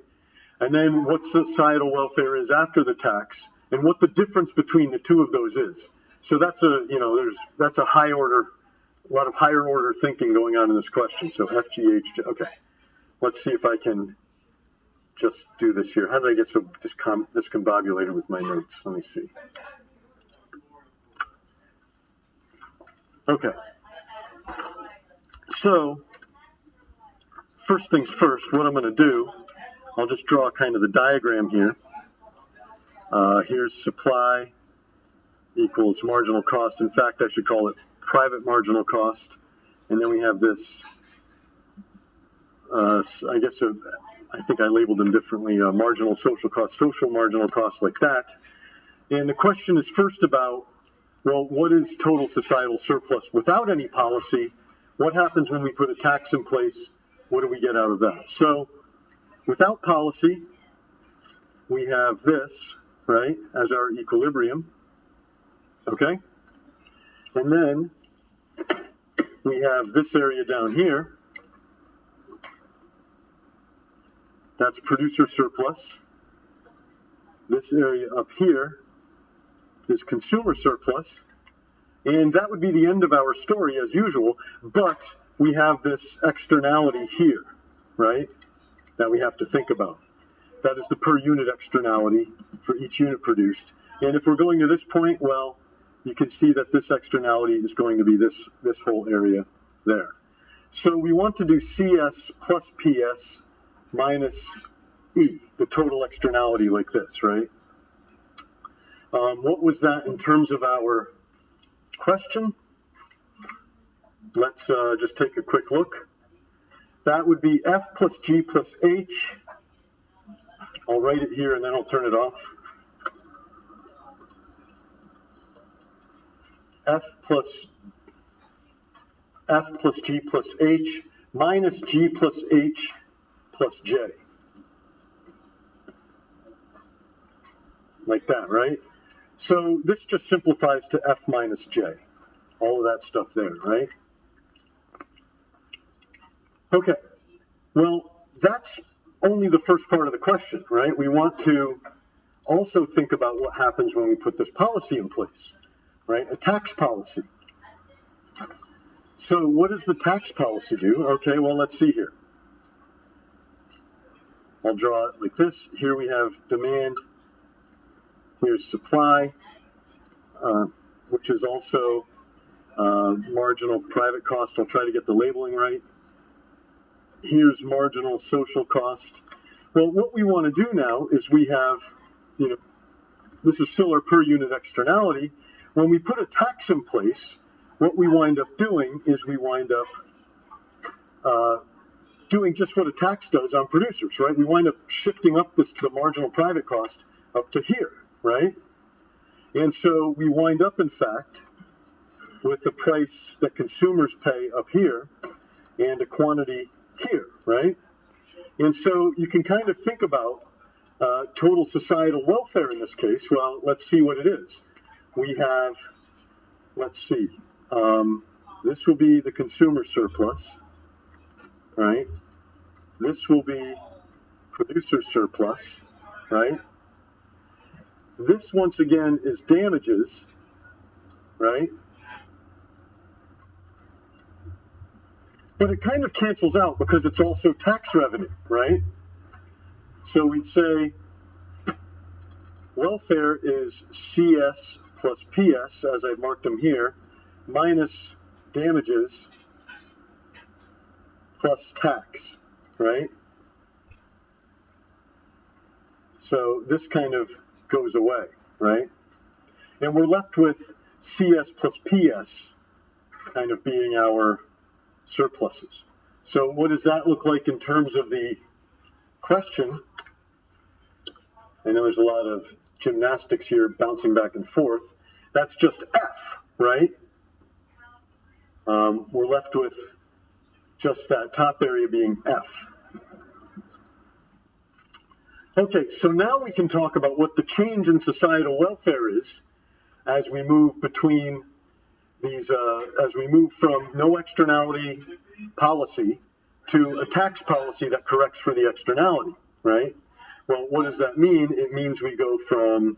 And then what societal welfare is after the tax, and what the difference between the two of those is. So that's that's a a lot of higher order thinking going on in this question. So FGH, okay. Let's see if I can just do this here. How did I get so discombobulated with my notes? Let me see. Okay. So first things first, what I'm going to do, I'll just draw kind of the diagram here. Here's supply equals marginal cost. In fact, I should call it private marginal cost. And then we have this, I think I labeled them differently, marginal social cost, social marginal cost, like that. And the question is first about, well, what is total societal surplus without any policy? What happens when we put a tax in place? What do we get out of that? So without policy, we have this, right, as our equilibrium, okay? And then we have this area down here. That's producer surplus. This area up here is consumer surplus. And that would be the end of our story as usual, but we have this externality here, right, that we have to think about. That is the per unit externality for each unit produced. And if we're going to this point, well, you can see that this externality is going to be this whole area there. So we want to do CS plus PS minus E, the total externality like this, right? What was that in terms of our question? Let's just take a quick look. That would be F plus G plus H. I'll write it here and then I'll turn it off. F plus G plus H minus G plus H plus J. Like that, right? So this just simplifies to F minus J. All of that stuff there, right? Okay, well, that's only the first part of the question, right? We want to also think about what happens when we put this policy in place, right? A tax policy. So what does the tax policy do? Okay, well, let's see here. I'll draw it like this. Here we have demand. Here's supply, which is also marginal private cost. I'll try to get the labeling right. Here's marginal social cost. Well, what we want to do now is we have, this is still our per unit externality. When we put a tax in place, what we wind up doing is we wind up doing just what a tax does on producers, right? We wind up shifting up the marginal private cost up to here, right? And so we wind up, in fact, with the price that consumers pay up here and a quantity here, right? And so you can kind of think about total societal welfare in this case. Well, let's see what it is. We have, let's see, this will be the consumer surplus, right? This will be producer surplus, right? This, once again, is damages, right? But it kind of cancels out because it's also tax revenue, right? So we'd say welfare is CS plus PS, as I've marked them here, minus damages plus tax, right? So this kind of goes away, right? And we're left with CS plus PS kind of being our surpluses. So what does that look like in terms of the question? I know there's a lot of gymnastics here bouncing back and forth. That's just F, right? We're left with just that top area being F. Okay, so now we can talk about what the change in societal welfare is as we move between these, as we move from no externality policy to a tax policy that corrects for the externality, right? Well, what does that mean? It means we go from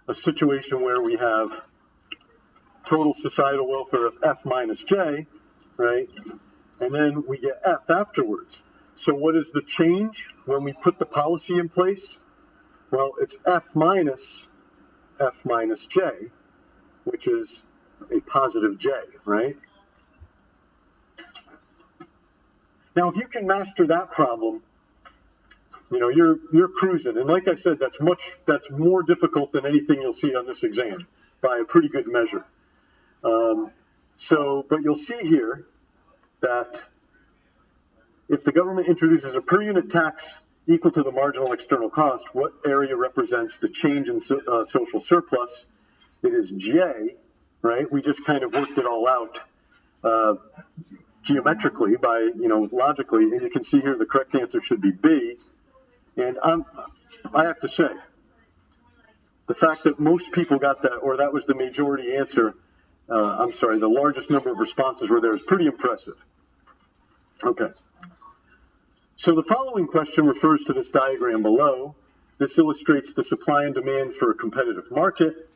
a situation where we have total societal welfare of F minus J, right? And then we get F afterwards. So what is the change when we put the policy in place? Well, it's F minus J, which is a positive J, right? Now, if you can master that problem, you're cruising. And like I said, that's more difficult than anything you'll see on this exam by a pretty good measure. But you'll see here that if the government introduces a per unit tax equal to the marginal external cost, what area represents the change in social surplus? It is J, right? We just kind of worked it all out geometrically logically, and you can see here the correct answer should be B. And I have to say, the fact that most people got that, or that was the majority answer, the largest number of responses were there, is pretty impressive. Okay. So the following question refers to this diagram below. This illustrates the supply and demand for a competitive market.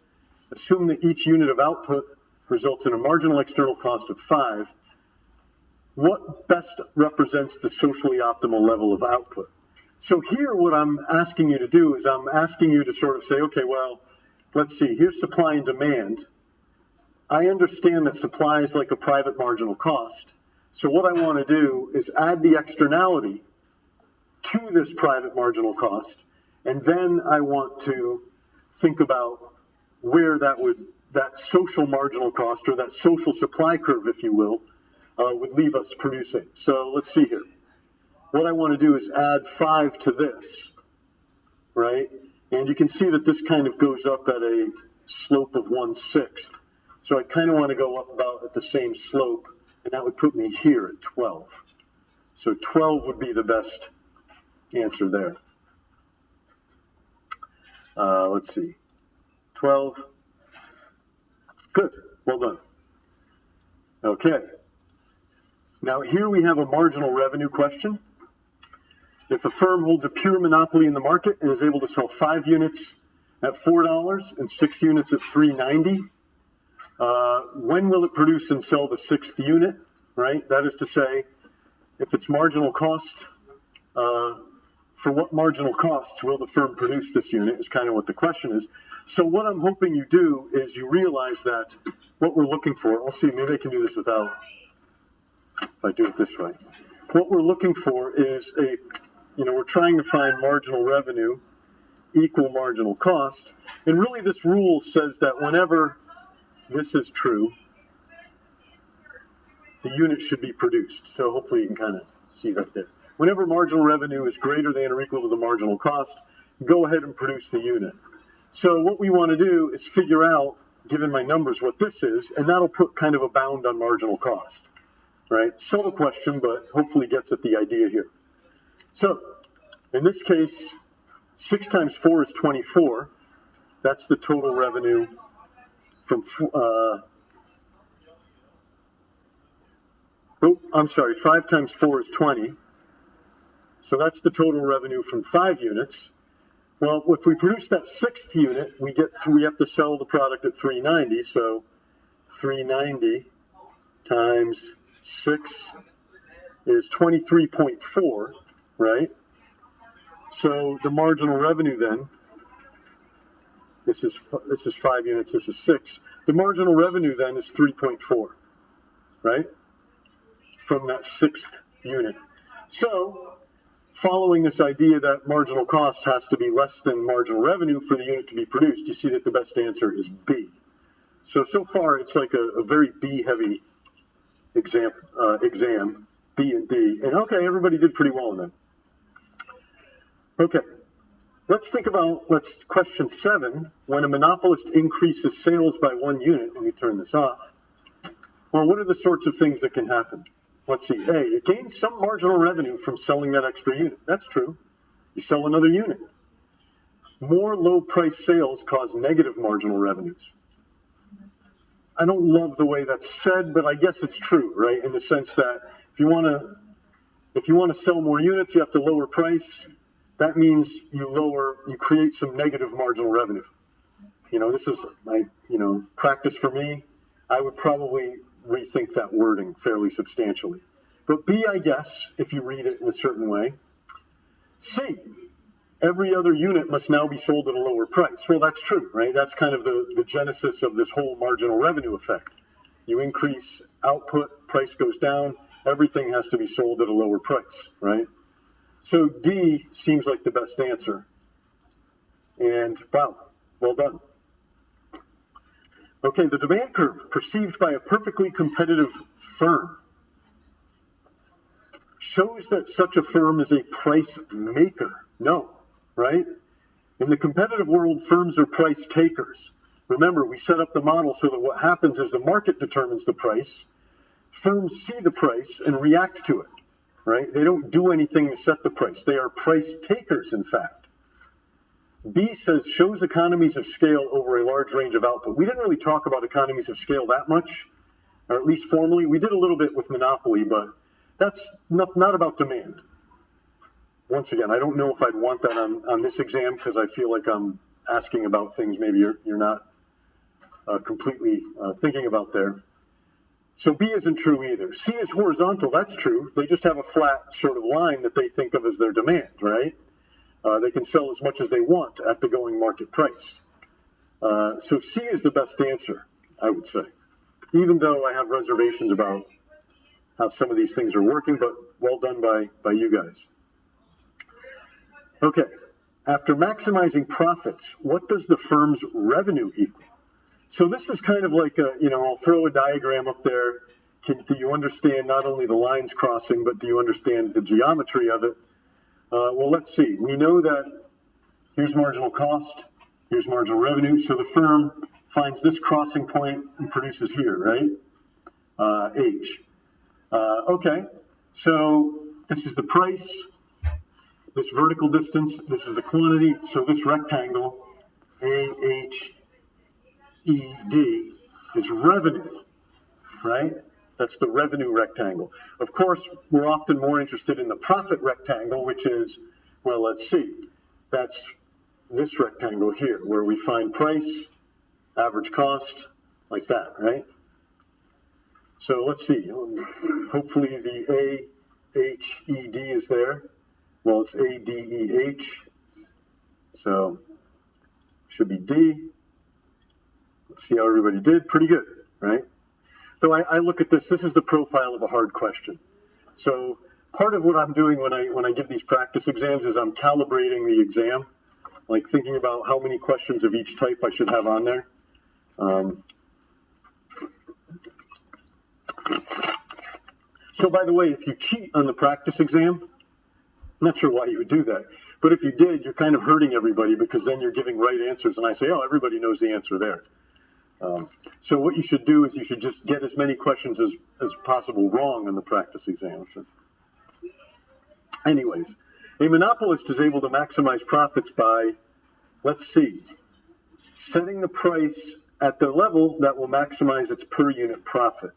Assume that each unit of output results in a marginal external cost of 5. What best represents the socially optimal level of output? So here what I'm asking you to do is I'm asking you to sort of say, okay, well, let's see, here's supply and demand. I understand that supply is like a private marginal cost. So what I want to do is add the externality to this private marginal cost, and then I want to think about where that social marginal cost, or that social supply curve, if you will, would leave us producing. So let's see here. What I want to do is add 5 to this, right? And you can see that this kind of goes up at a slope of 1/6. So I kind of want to go up about at the same slope, and that would put me here at 12. So 12 would be the best answer there. Let's see. 12. Good. Well done. Okay. Now here we have a marginal revenue question. If a firm holds a pure monopoly in the market and is able to sell 5 units at $4 and 6 units at $3.90, when will it produce and sell the 6th unit, right? That is to say, if its marginal cost, for what marginal costs will the firm produce this unit is kind of what the question is. So what I'm hoping you do is you realize that what we're looking for, I'll see, maybe I can do this without, if I do it this way. What we're looking for is we're trying to find marginal revenue equal marginal cost. And really this rule says that whenever this is true, the unit should be produced. So hopefully you can kind of see that there. Whenever marginal revenue is greater than or equal to the marginal cost, go ahead and produce the unit. So what we want to do is figure out, given my numbers, what this is, and that'll put kind of a bound on marginal cost, right? Subtle question, but hopefully gets at the idea here. So in this case, 6 times 4 is 24. That's the total revenue from, 5 times 4 is 20. So that's the total revenue from 5 units. Well, if we produce that 6th unit, we have to sell the product at $3.90. So $3.90 times 6 is 23.4, right? So the marginal revenue then, this is 5 units, this is 6. The marginal revenue then is 3.4, right? From that 6th unit. So following this idea that marginal cost has to be less than marginal revenue for the unit to be produced, you see that the best answer is B. So far it's like a very B-heavy exam, B and D. And okay, everybody did pretty well in that. Okay, let's think about, question 7. When a monopolist increases sales by 1 unit, let me turn this off. Well, what are the sorts of things that can happen? Let's see. A, it gains some marginal revenue from selling that extra unit. That's true. You sell another unit. More low-price sales cause negative marginal revenues. I don't love the way that's said, but I guess it's true, right? In the sense that if you want to sell more units, you have to lower price. That means you create some negative marginal revenue. This is practice for me. I would probably rethink that wording fairly substantially. But B, I guess, if you read it in a certain way. C, every other unit must now be sold at a lower price. Well, that's true, right? That's kind of the genesis of this whole marginal revenue effect. You increase output, price goes down, everything has to be sold at a lower price, right? So D seems like the best answer. And wow, well done. Okay, the demand curve perceived by a perfectly competitive firm shows that such a firm is a price maker. No, right? In the competitive world, firms are price takers. Remember, we set up the model so that what happens is the market determines the price. Firms see the price and react to it, right? They don't do anything to set the price. They are price takers, in fact. B says, shows economies of scale over a large range of output. We didn't really talk about economies of scale that much, or at least formally. We did a little bit with monopoly, but that's not about demand. Once again, I don't know if I'd want that on this exam because I feel like I'm asking about things maybe you're not completely thinking about there. So B isn't true either. C is horizontal. That's true. They just have a flat sort of line that they think of as their demand, right? They can sell as much as they want at the going market price. So C is the best answer, I would say, even though I have reservations about how some of these things are working, but well done by you guys. Okay, after maximizing profits, what does the firm's revenue equal? So this is kind of like a, I'll throw a diagram up there. Do you understand not only the lines crossing, but do you understand the geometry of it? Well, let's see. We know that here's marginal cost, here's marginal revenue. So the firm finds this crossing point and produces here, right? H. Okay, so this is the price, this vertical distance, this is the quantity. So this rectangle, AHED, is revenue, right? That's the revenue rectangle. Of course, we're often more interested in the profit rectangle, which is, well, let's see. That's this rectangle here, where we find price, average cost, like that, right? So let's see. Hopefully the AHED is there. Well, it's ADEH. So should be D. Let's see how everybody did. Pretty good, right? So I look at this. This is the profile of a hard question. So part of what I'm doing when I give these practice exams is I'm calibrating the exam, like thinking about how many questions of each type I should have on there. So by the way, if you cheat on the practice exam, I'm not sure why you would do that, but if you did, you're kind of hurting everybody because then you're giving right answers, and I say, oh, everybody knows the answer there. So what you should do is you should just get as many questions as possible wrong on the practice exam. So anyways, a monopolist is able to maximize profits by, let's see, setting the price at the level that will maximize its per unit profit.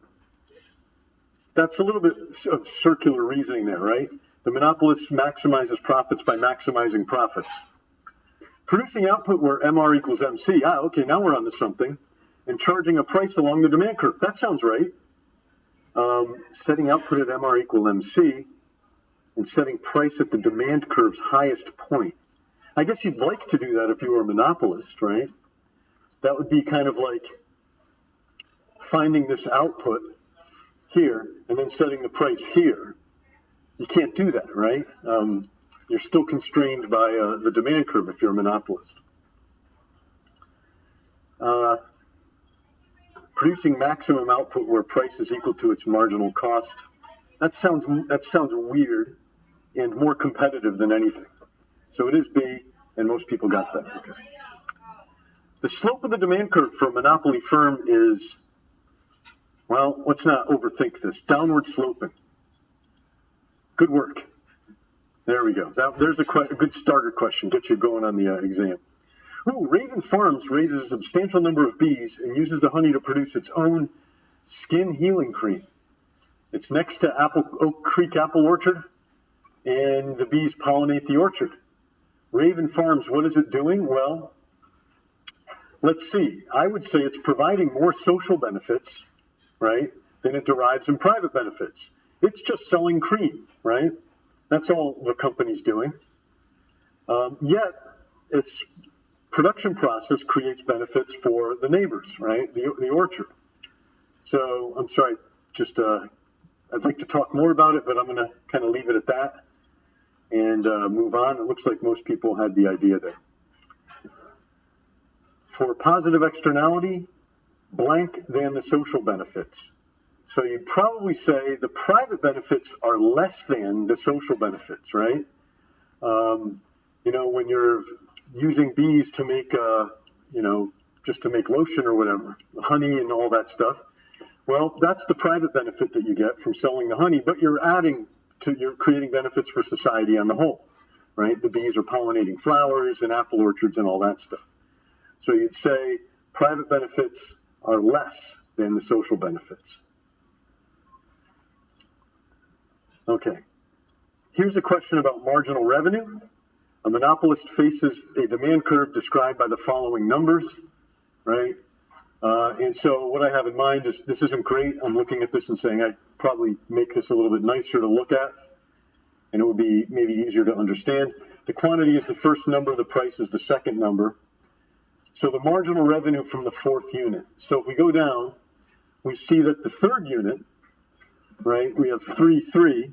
That's a little bit of circular reasoning there, right? The monopolist maximizes profits by maximizing profits. Producing output where MR equals MC. Okay, now we're onto something. And charging a price along the demand curve. That sounds right. Setting output at MR equal MC and setting price at the demand curve's highest point. I guess you'd like to do that if you were a monopolist, right? That would be kind of like finding this output here and then setting the price here. You can't do that, right? You're still constrained by the demand curve if you're a monopolist. Producing maximum output where price is equal to its marginal cost. That sounds weird and more competitive than anything. So it is B, and most people got that. Okay. The slope of the demand curve for a monopoly firm is, well, let's not overthink this. Downward sloping. Good work. There we go. There's a good starter question. Get you going on the exam. Raven Farms raises a substantial number of bees and uses the honey to produce its own skin healing cream. It's next to Oak Creek Apple Orchard, and the bees pollinate the orchard. Raven Farms, what is it doing? Well, let's see. I would say it's providing more social benefits, right, than it derives in private benefits. It's just selling cream, right? That's all the company's doing. Yet, its production process creates benefits for the neighbors, right? The orchard. So I'm sorry, just I'd like to talk more about it, but I'm going to kind of leave it at that and move on. It looks like most people had the idea there. For positive externality, blank than the social benefits. So you'd probably say the private benefits are less than the social benefits, right? When you're using bees to make, just to make lotion or whatever, honey and all that stuff. Well, that's the private benefit that you get from selling the honey, but you're creating benefits for society on the whole, right? The bees are pollinating flowers and apple orchards and all that stuff. So you'd say private benefits are less than the social benefits. Okay. Here's a question about marginal revenue. A monopolist faces a demand curve described by the following numbers, right? And so what I have in mind is this isn't great. I'm looking at this and saying I'd probably make this a little bit nicer to look at, and it would be maybe easier to understand. The quantity is the first number, the price is the second number. So the marginal revenue from the fourth unit. So if we go down, we see that the third unit, right, we have 3, 3.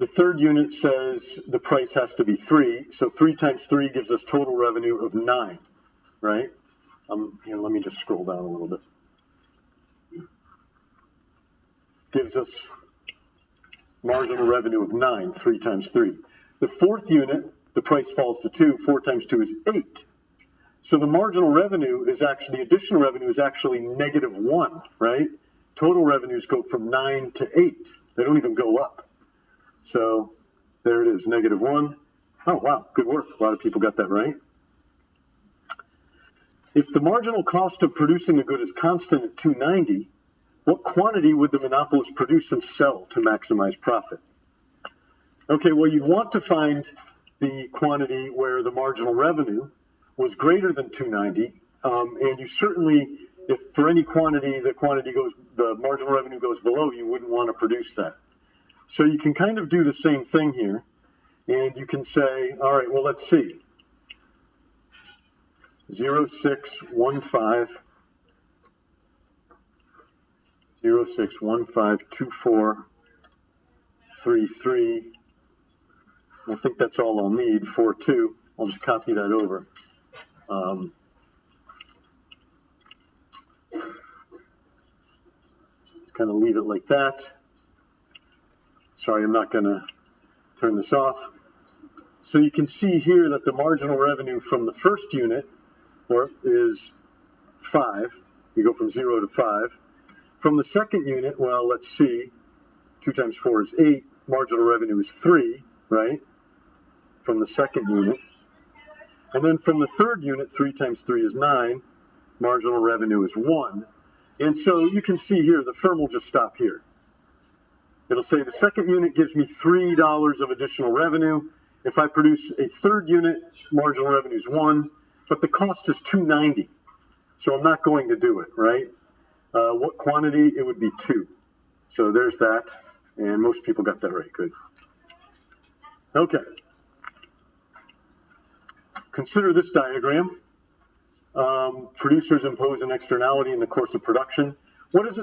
The third unit says the price has to be 3, so 3 times 3 gives us total revenue of 9, right? Here, let me just scroll down a little bit. Gives us marginal revenue of 9, 3 times 3. The fourth unit, the price falls to 2, 4 times 2 is 8. So the marginal revenue is actually, the additional revenue is actually negative 1, right? Total revenues go from 9 to 8. They don't even go up. So there it is, negative 1. Oh, wow, good work. A lot of people got that right. If the marginal cost of producing a good is constant at 290, what quantity would the monopolist produce and sell to maximize profit? Okay, well, you'd want to find the quantity where the marginal revenue was greater than 290, and you certainly, if for any quantity, the marginal revenue goes below, you wouldn't want to produce that. So you can kind of do the same thing here, and you can say, all right, well, let's see. 0615 2433. I think that's all I'll need. 42. I'll just copy that over. Just kind of leave it like that. Sorry, I'm not going to turn this off. So you can see here that the marginal revenue from the first unit is 5. You go from 0 to 5. From the second unit, well, let's see. 2 times 4 is 8. Marginal revenue is 3, right? From the second unit. And then from the third unit, 3 times 3 is 9. Marginal revenue is 1. And so you can see here, the firm will just stop here. It'll say the second unit gives me $3 of additional revenue. If I produce a third unit, marginal revenue is 1, but the cost is $2.90. So I'm not going to do it, right? What quantity? It would be 2. So there's that. And most people got that right. Good. Okay. Consider this diagram. Producers impose an externality in the course of production. What does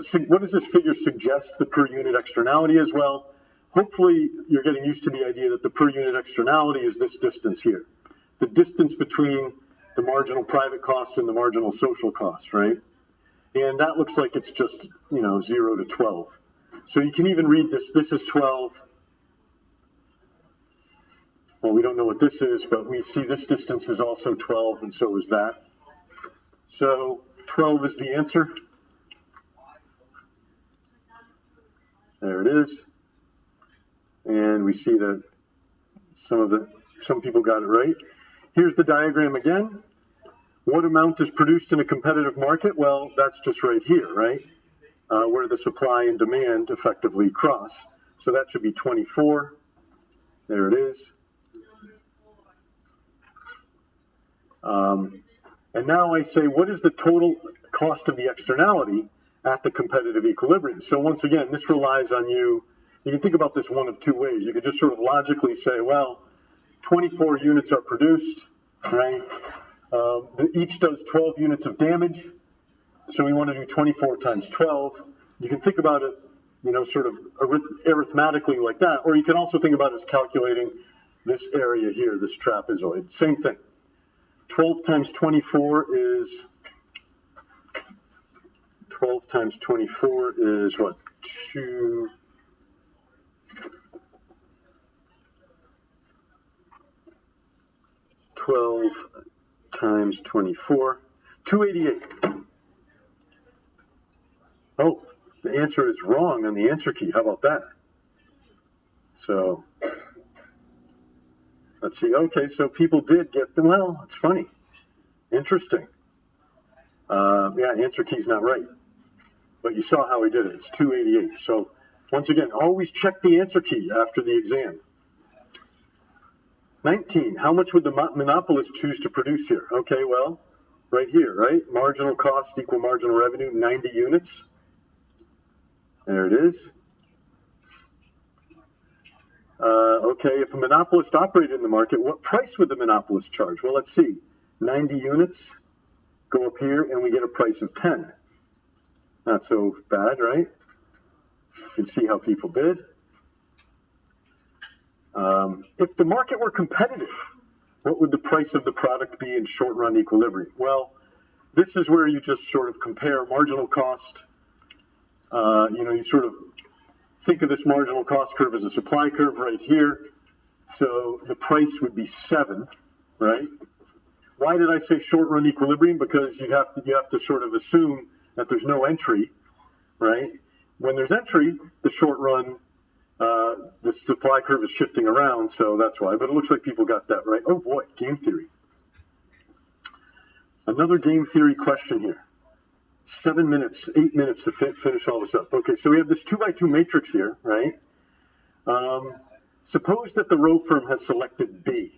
this figure suggest the per unit externality is? Well, hopefully you're getting used to the idea that the per unit externality is this distance here. The distance between the marginal private cost and the marginal social cost, right? And that looks like it's just, 0 to 12. So you can even read this. This is 12. Well, we don't know what this is, but we see this distance is also 12, and so is that. So 12 is the answer. There it is. And we see that some people got it right. Here's the diagram again. What amount is produced in a competitive market? Well, that's just right here, right? Where the supply and demand effectively cross. So that should be 24. There it is. And now I say, what is the total cost of the externality at the competitive equilibrium? So once again, this relies on you. You can think about this one of two ways. You could just sort of logically say, well, 24 units are produced, right? Each does 12 units of damage. So we want to do 24 times 12. You can think about it, sort of arithmetically like that. Or you can also think about it as calculating this area here, this trapezoid. Same thing. 12 times 24 is, 12 times 24 is what? 2. 12 times 24, 288. Oh, the answer is wrong on the answer key. How about that? So, let's see. Okay, so people did get them. Well, it's funny. Interesting. Yeah, answer key's not right. But you saw how we did it. It's 288. So, once again, always check the answer key after the exam. 19. How much would the monopolist choose to produce here? Okay, well, right here, right? Marginal cost equal marginal revenue, 90 units. There it is. Okay, if a monopolist operated in the market, what price would the monopolist charge? Well, let's see. 90 units, go up here, and we get a price of 10. Not so bad, right? You can see how people did. If the market were competitive, what would the price of the product be in short-run equilibrium? Well, this is where you just sort of compare marginal cost. You sort of think of this marginal cost curve as a supply curve right here. So the price would be 7, right? Why did I say short-run equilibrium? Because you have to sort of assume that there's no entry, right? When there's entry, the short-run, the supply curve is shifting around, so that's why. But it looks like people got that right. Oh boy, game theory. Another game theory question here. 7 minutes, 8 minutes to finish all this up. Okay, so we have this 2x2 matrix here, right? Suppose that the row firm has selected B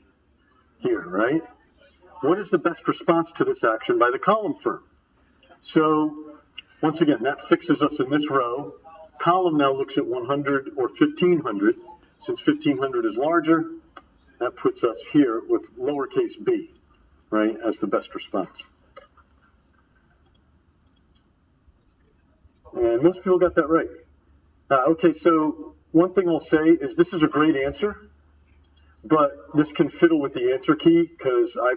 here, right? What is the best response to this action by the column firm? So, once again, that fixes us in this row. Column now looks at 100 or 1500. Since 1500 is larger, that puts us here with lowercase b, right, as the best response. And most people got that right. Okay, so one thing I'll say is this is a great answer, but this can fiddle with the answer key because I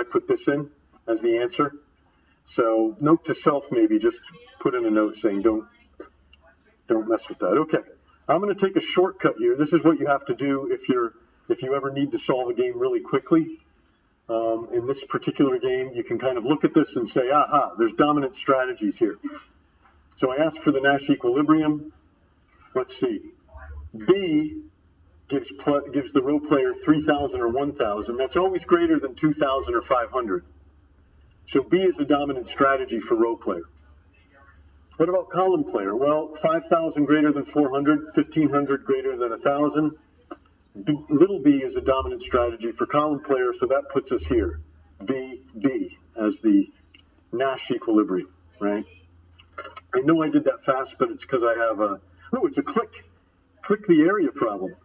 put this in as the answer. So note to self, maybe just put in a note saying don't mess with that. Okay, I'm going to take a shortcut here. This is what you have to do if you ever need to solve a game really quickly. In this particular game, you can kind of look at this and say, aha, there's dominant strategies here. So I ask for the Nash equilibrium. Let's see. B gives the row player 3,000 or 1,000. That's always greater than 2,000 or 500. So B is a dominant strategy for row player. What about column player? Well, 5,000 greater than 400, 1,500 greater than 1,000. Little b is a dominant strategy for column player, so that puts us here. B as the Nash equilibrium, right? I know I did that fast, but it's because I have it's a click the area problem.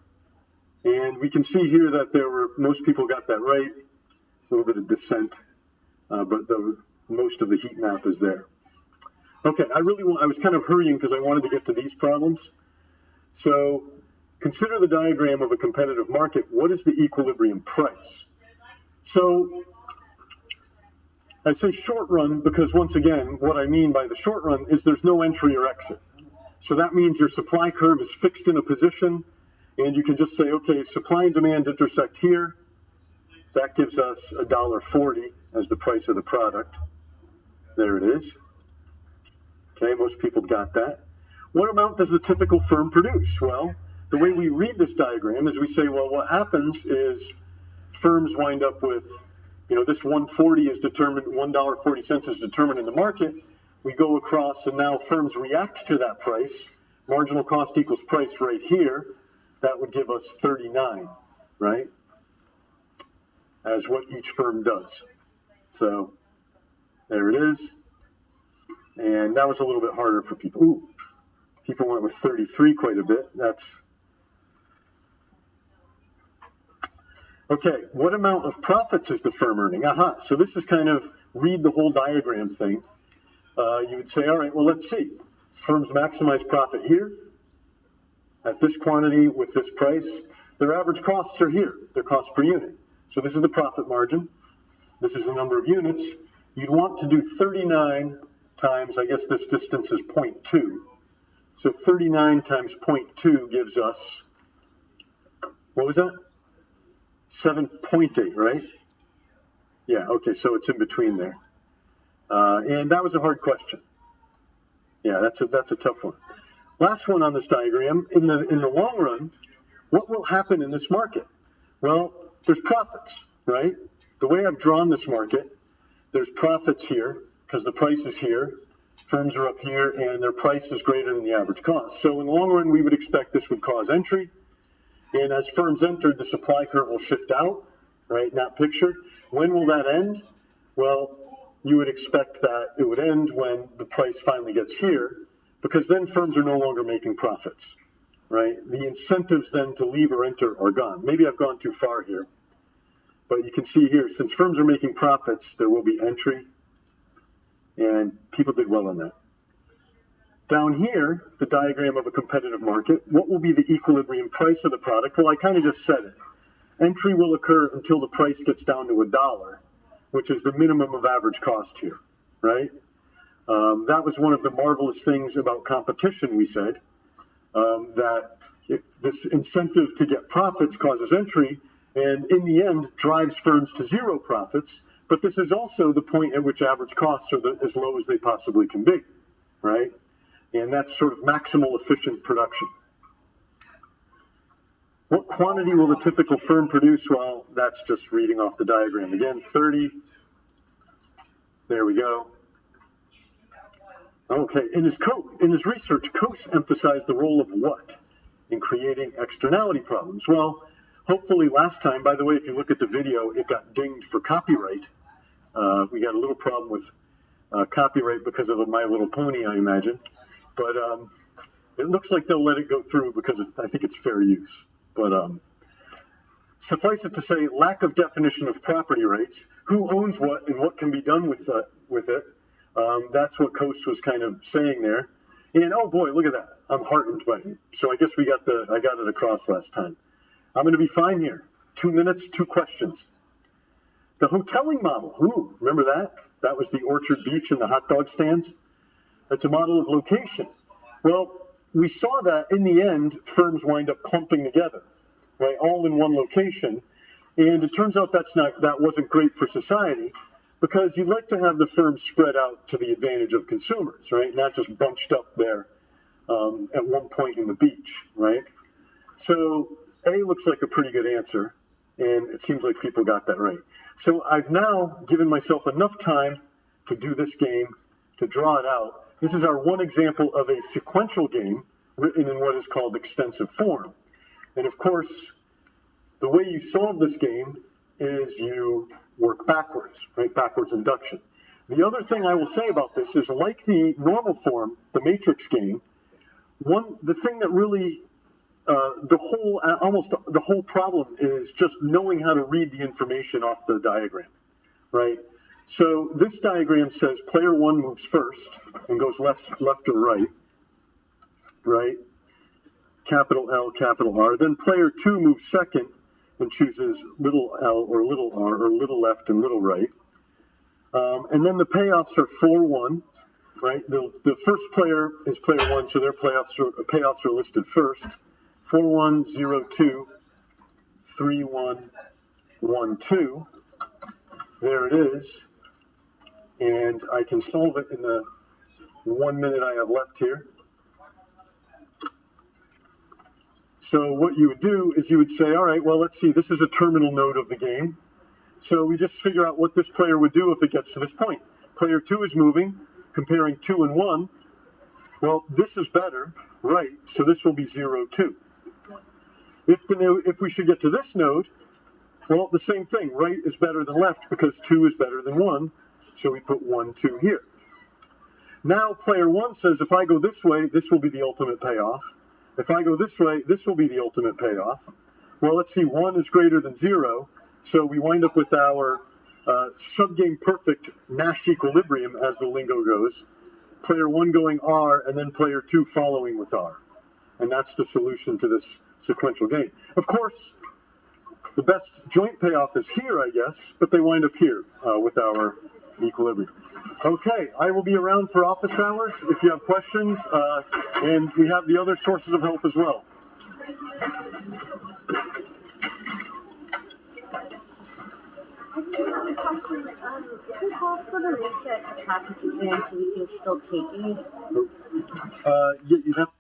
And we can see here that most people got that right. It's a little bit of dissent, but most of the heat map is there. Okay, I was kind of hurrying because I wanted to get to these problems. So consider the diagram of a competitive market. What is the equilibrium price? So I say short run because, once again, what I mean by the short run is there's no entry or exit. So that means your supply curve is fixed in a position, and you can just say, okay, supply and demand intersect here. That gives us $1.40 as the price of the product. There it is. Okay, most people got that. What amount does the typical firm produce? Well, the way we read this diagram is we say, well, what happens is firms wind up with, this $1.40 is determined, $1.40 is determined in the market. We go across, and now firms react to that price. Marginal cost equals price right here. That would give us 39, right? As what each firm does. So there it is. And that was a little bit harder for people. Ooh, people went with 33 quite a bit. That's okay. What amount of profits is the firm earning? Aha. So this is kind of read the whole diagram thing. You would say, all right, well, let's see. Firms maximize profit here at this quantity with this price. Their average costs are here, their cost per unit. So this is the profit margin. This is the number of units. You'd want to do 39 times, I guess this distance is 0.2. So 39 times 0.2 gives us, what was that? 7.8, right? Yeah, okay, so it's in between there. And that was a hard question. Yeah, that's a tough one. Last one on this diagram, in the long run, what will happen in this market? Well, there's profits, right? The way I've drawn this market, there's profits here, because the price is here, firms are up here, and their price is greater than the average cost. So in the long run, we would expect this would cause entry, and as firms enter, the supply curve will shift out, right, not pictured. When will that end? Well, you would expect that it would end when the price finally gets here, because then firms are no longer making profits, right? The incentives then to leave or enter are gone. Maybe I've gone too far here, but you can see here, since firms are making profits, there will be entry, and people did well on that. Down here, the diagram of a competitive market, what will be the equilibrium price of the product? Well, I kind of just said it. Entry will occur until the price gets down to $1, which is the minimum of average cost here, right? That was one of the marvelous things about competition, we said, that this incentive to get profits causes entry, and in the end drives firms to zero profits, but this is also the point at which average costs are as low as they possibly can be, right? And that's sort of maximal efficient production. What quantity will the typical firm produce? Well, that's just reading off the diagram. Again, 30. There we go. Okay, in his research, Coase emphasized the role of what in creating externality problems? Well, hopefully last time, by the way, if you look at the video, it got dinged for copyright. We got a little problem with copyright because of My Little Pony, I imagine. But it looks like they'll let it go through because I think it's fair use. But suffice it to say, lack of definition of property rights, who owns what and what can be done with it. That's what Coase was kind of saying there. And oh boy, look at that. I'm heartened by it. So I guess I got it across last time. I'm going to be fine here. 2 minutes, 2 questions. The hoteling model. Ooh, remember that? That was the Orchard Beach and the hot dog stands. That's a model of location. Well, we saw that in the end, firms wind up clumping together, right, all in one location. And it turns out that wasn't great for society, because you'd like to have the firms spread out to the advantage of consumers, right, not just bunched up there at one point in the beach, right? So A looks like a pretty good answer, and it seems like people got that right. So I've now given myself enough time to do this game, to draw it out. This is our one example of a sequential game written in what is called extensive form. And of course, the way you solve this game is you work backwards, right? Backwards induction. The other thing I will say about this is, like the normal form, the matrix game, the thing that really, almost the whole problem is just knowing how to read the information off the diagram, right? So this diagram says player 1 moves first and goes left or right, right? Capital L, capital R. Then player 2 moves second and chooses little l or little r, or little left and little right. And then the payoffs are 4-1, right? The first player is player 1, so their payoffs are listed first. 4-1, 0-2, 3-1, 1-2. There it is. And I can solve it in the 1 minute I have left here. So what you would do is you would say, all right, well, let's see, this is a terminal node of the game. So we just figure out what this player would do if it gets to this point. Player 2 is moving, comparing 2 and 1. Well, this is better, right? So this will be 0-2. If we should get to this node, well, the same thing. Right is better than left because 2 is better than 1. So we put 1-2 here. Now player 1 says, if I go this way, this will be the ultimate payoff. If I go this way, this will be the ultimate payoff. Well, let's see, 1 is greater than 0. So we wind up with our subgame perfect Nash equilibrium, as the lingo goes. Player 1 going R, and then player 2 following with R. And that's the solution to this sequential game. Of course, the best joint payoff is here, I guess, but they wind up here with our equilibrium. Okay, I will be around for office hours if you have questions, and we have the other sources of help as well. I just have a question. Is it possible to reset a practice exam so we can still take it? You'd have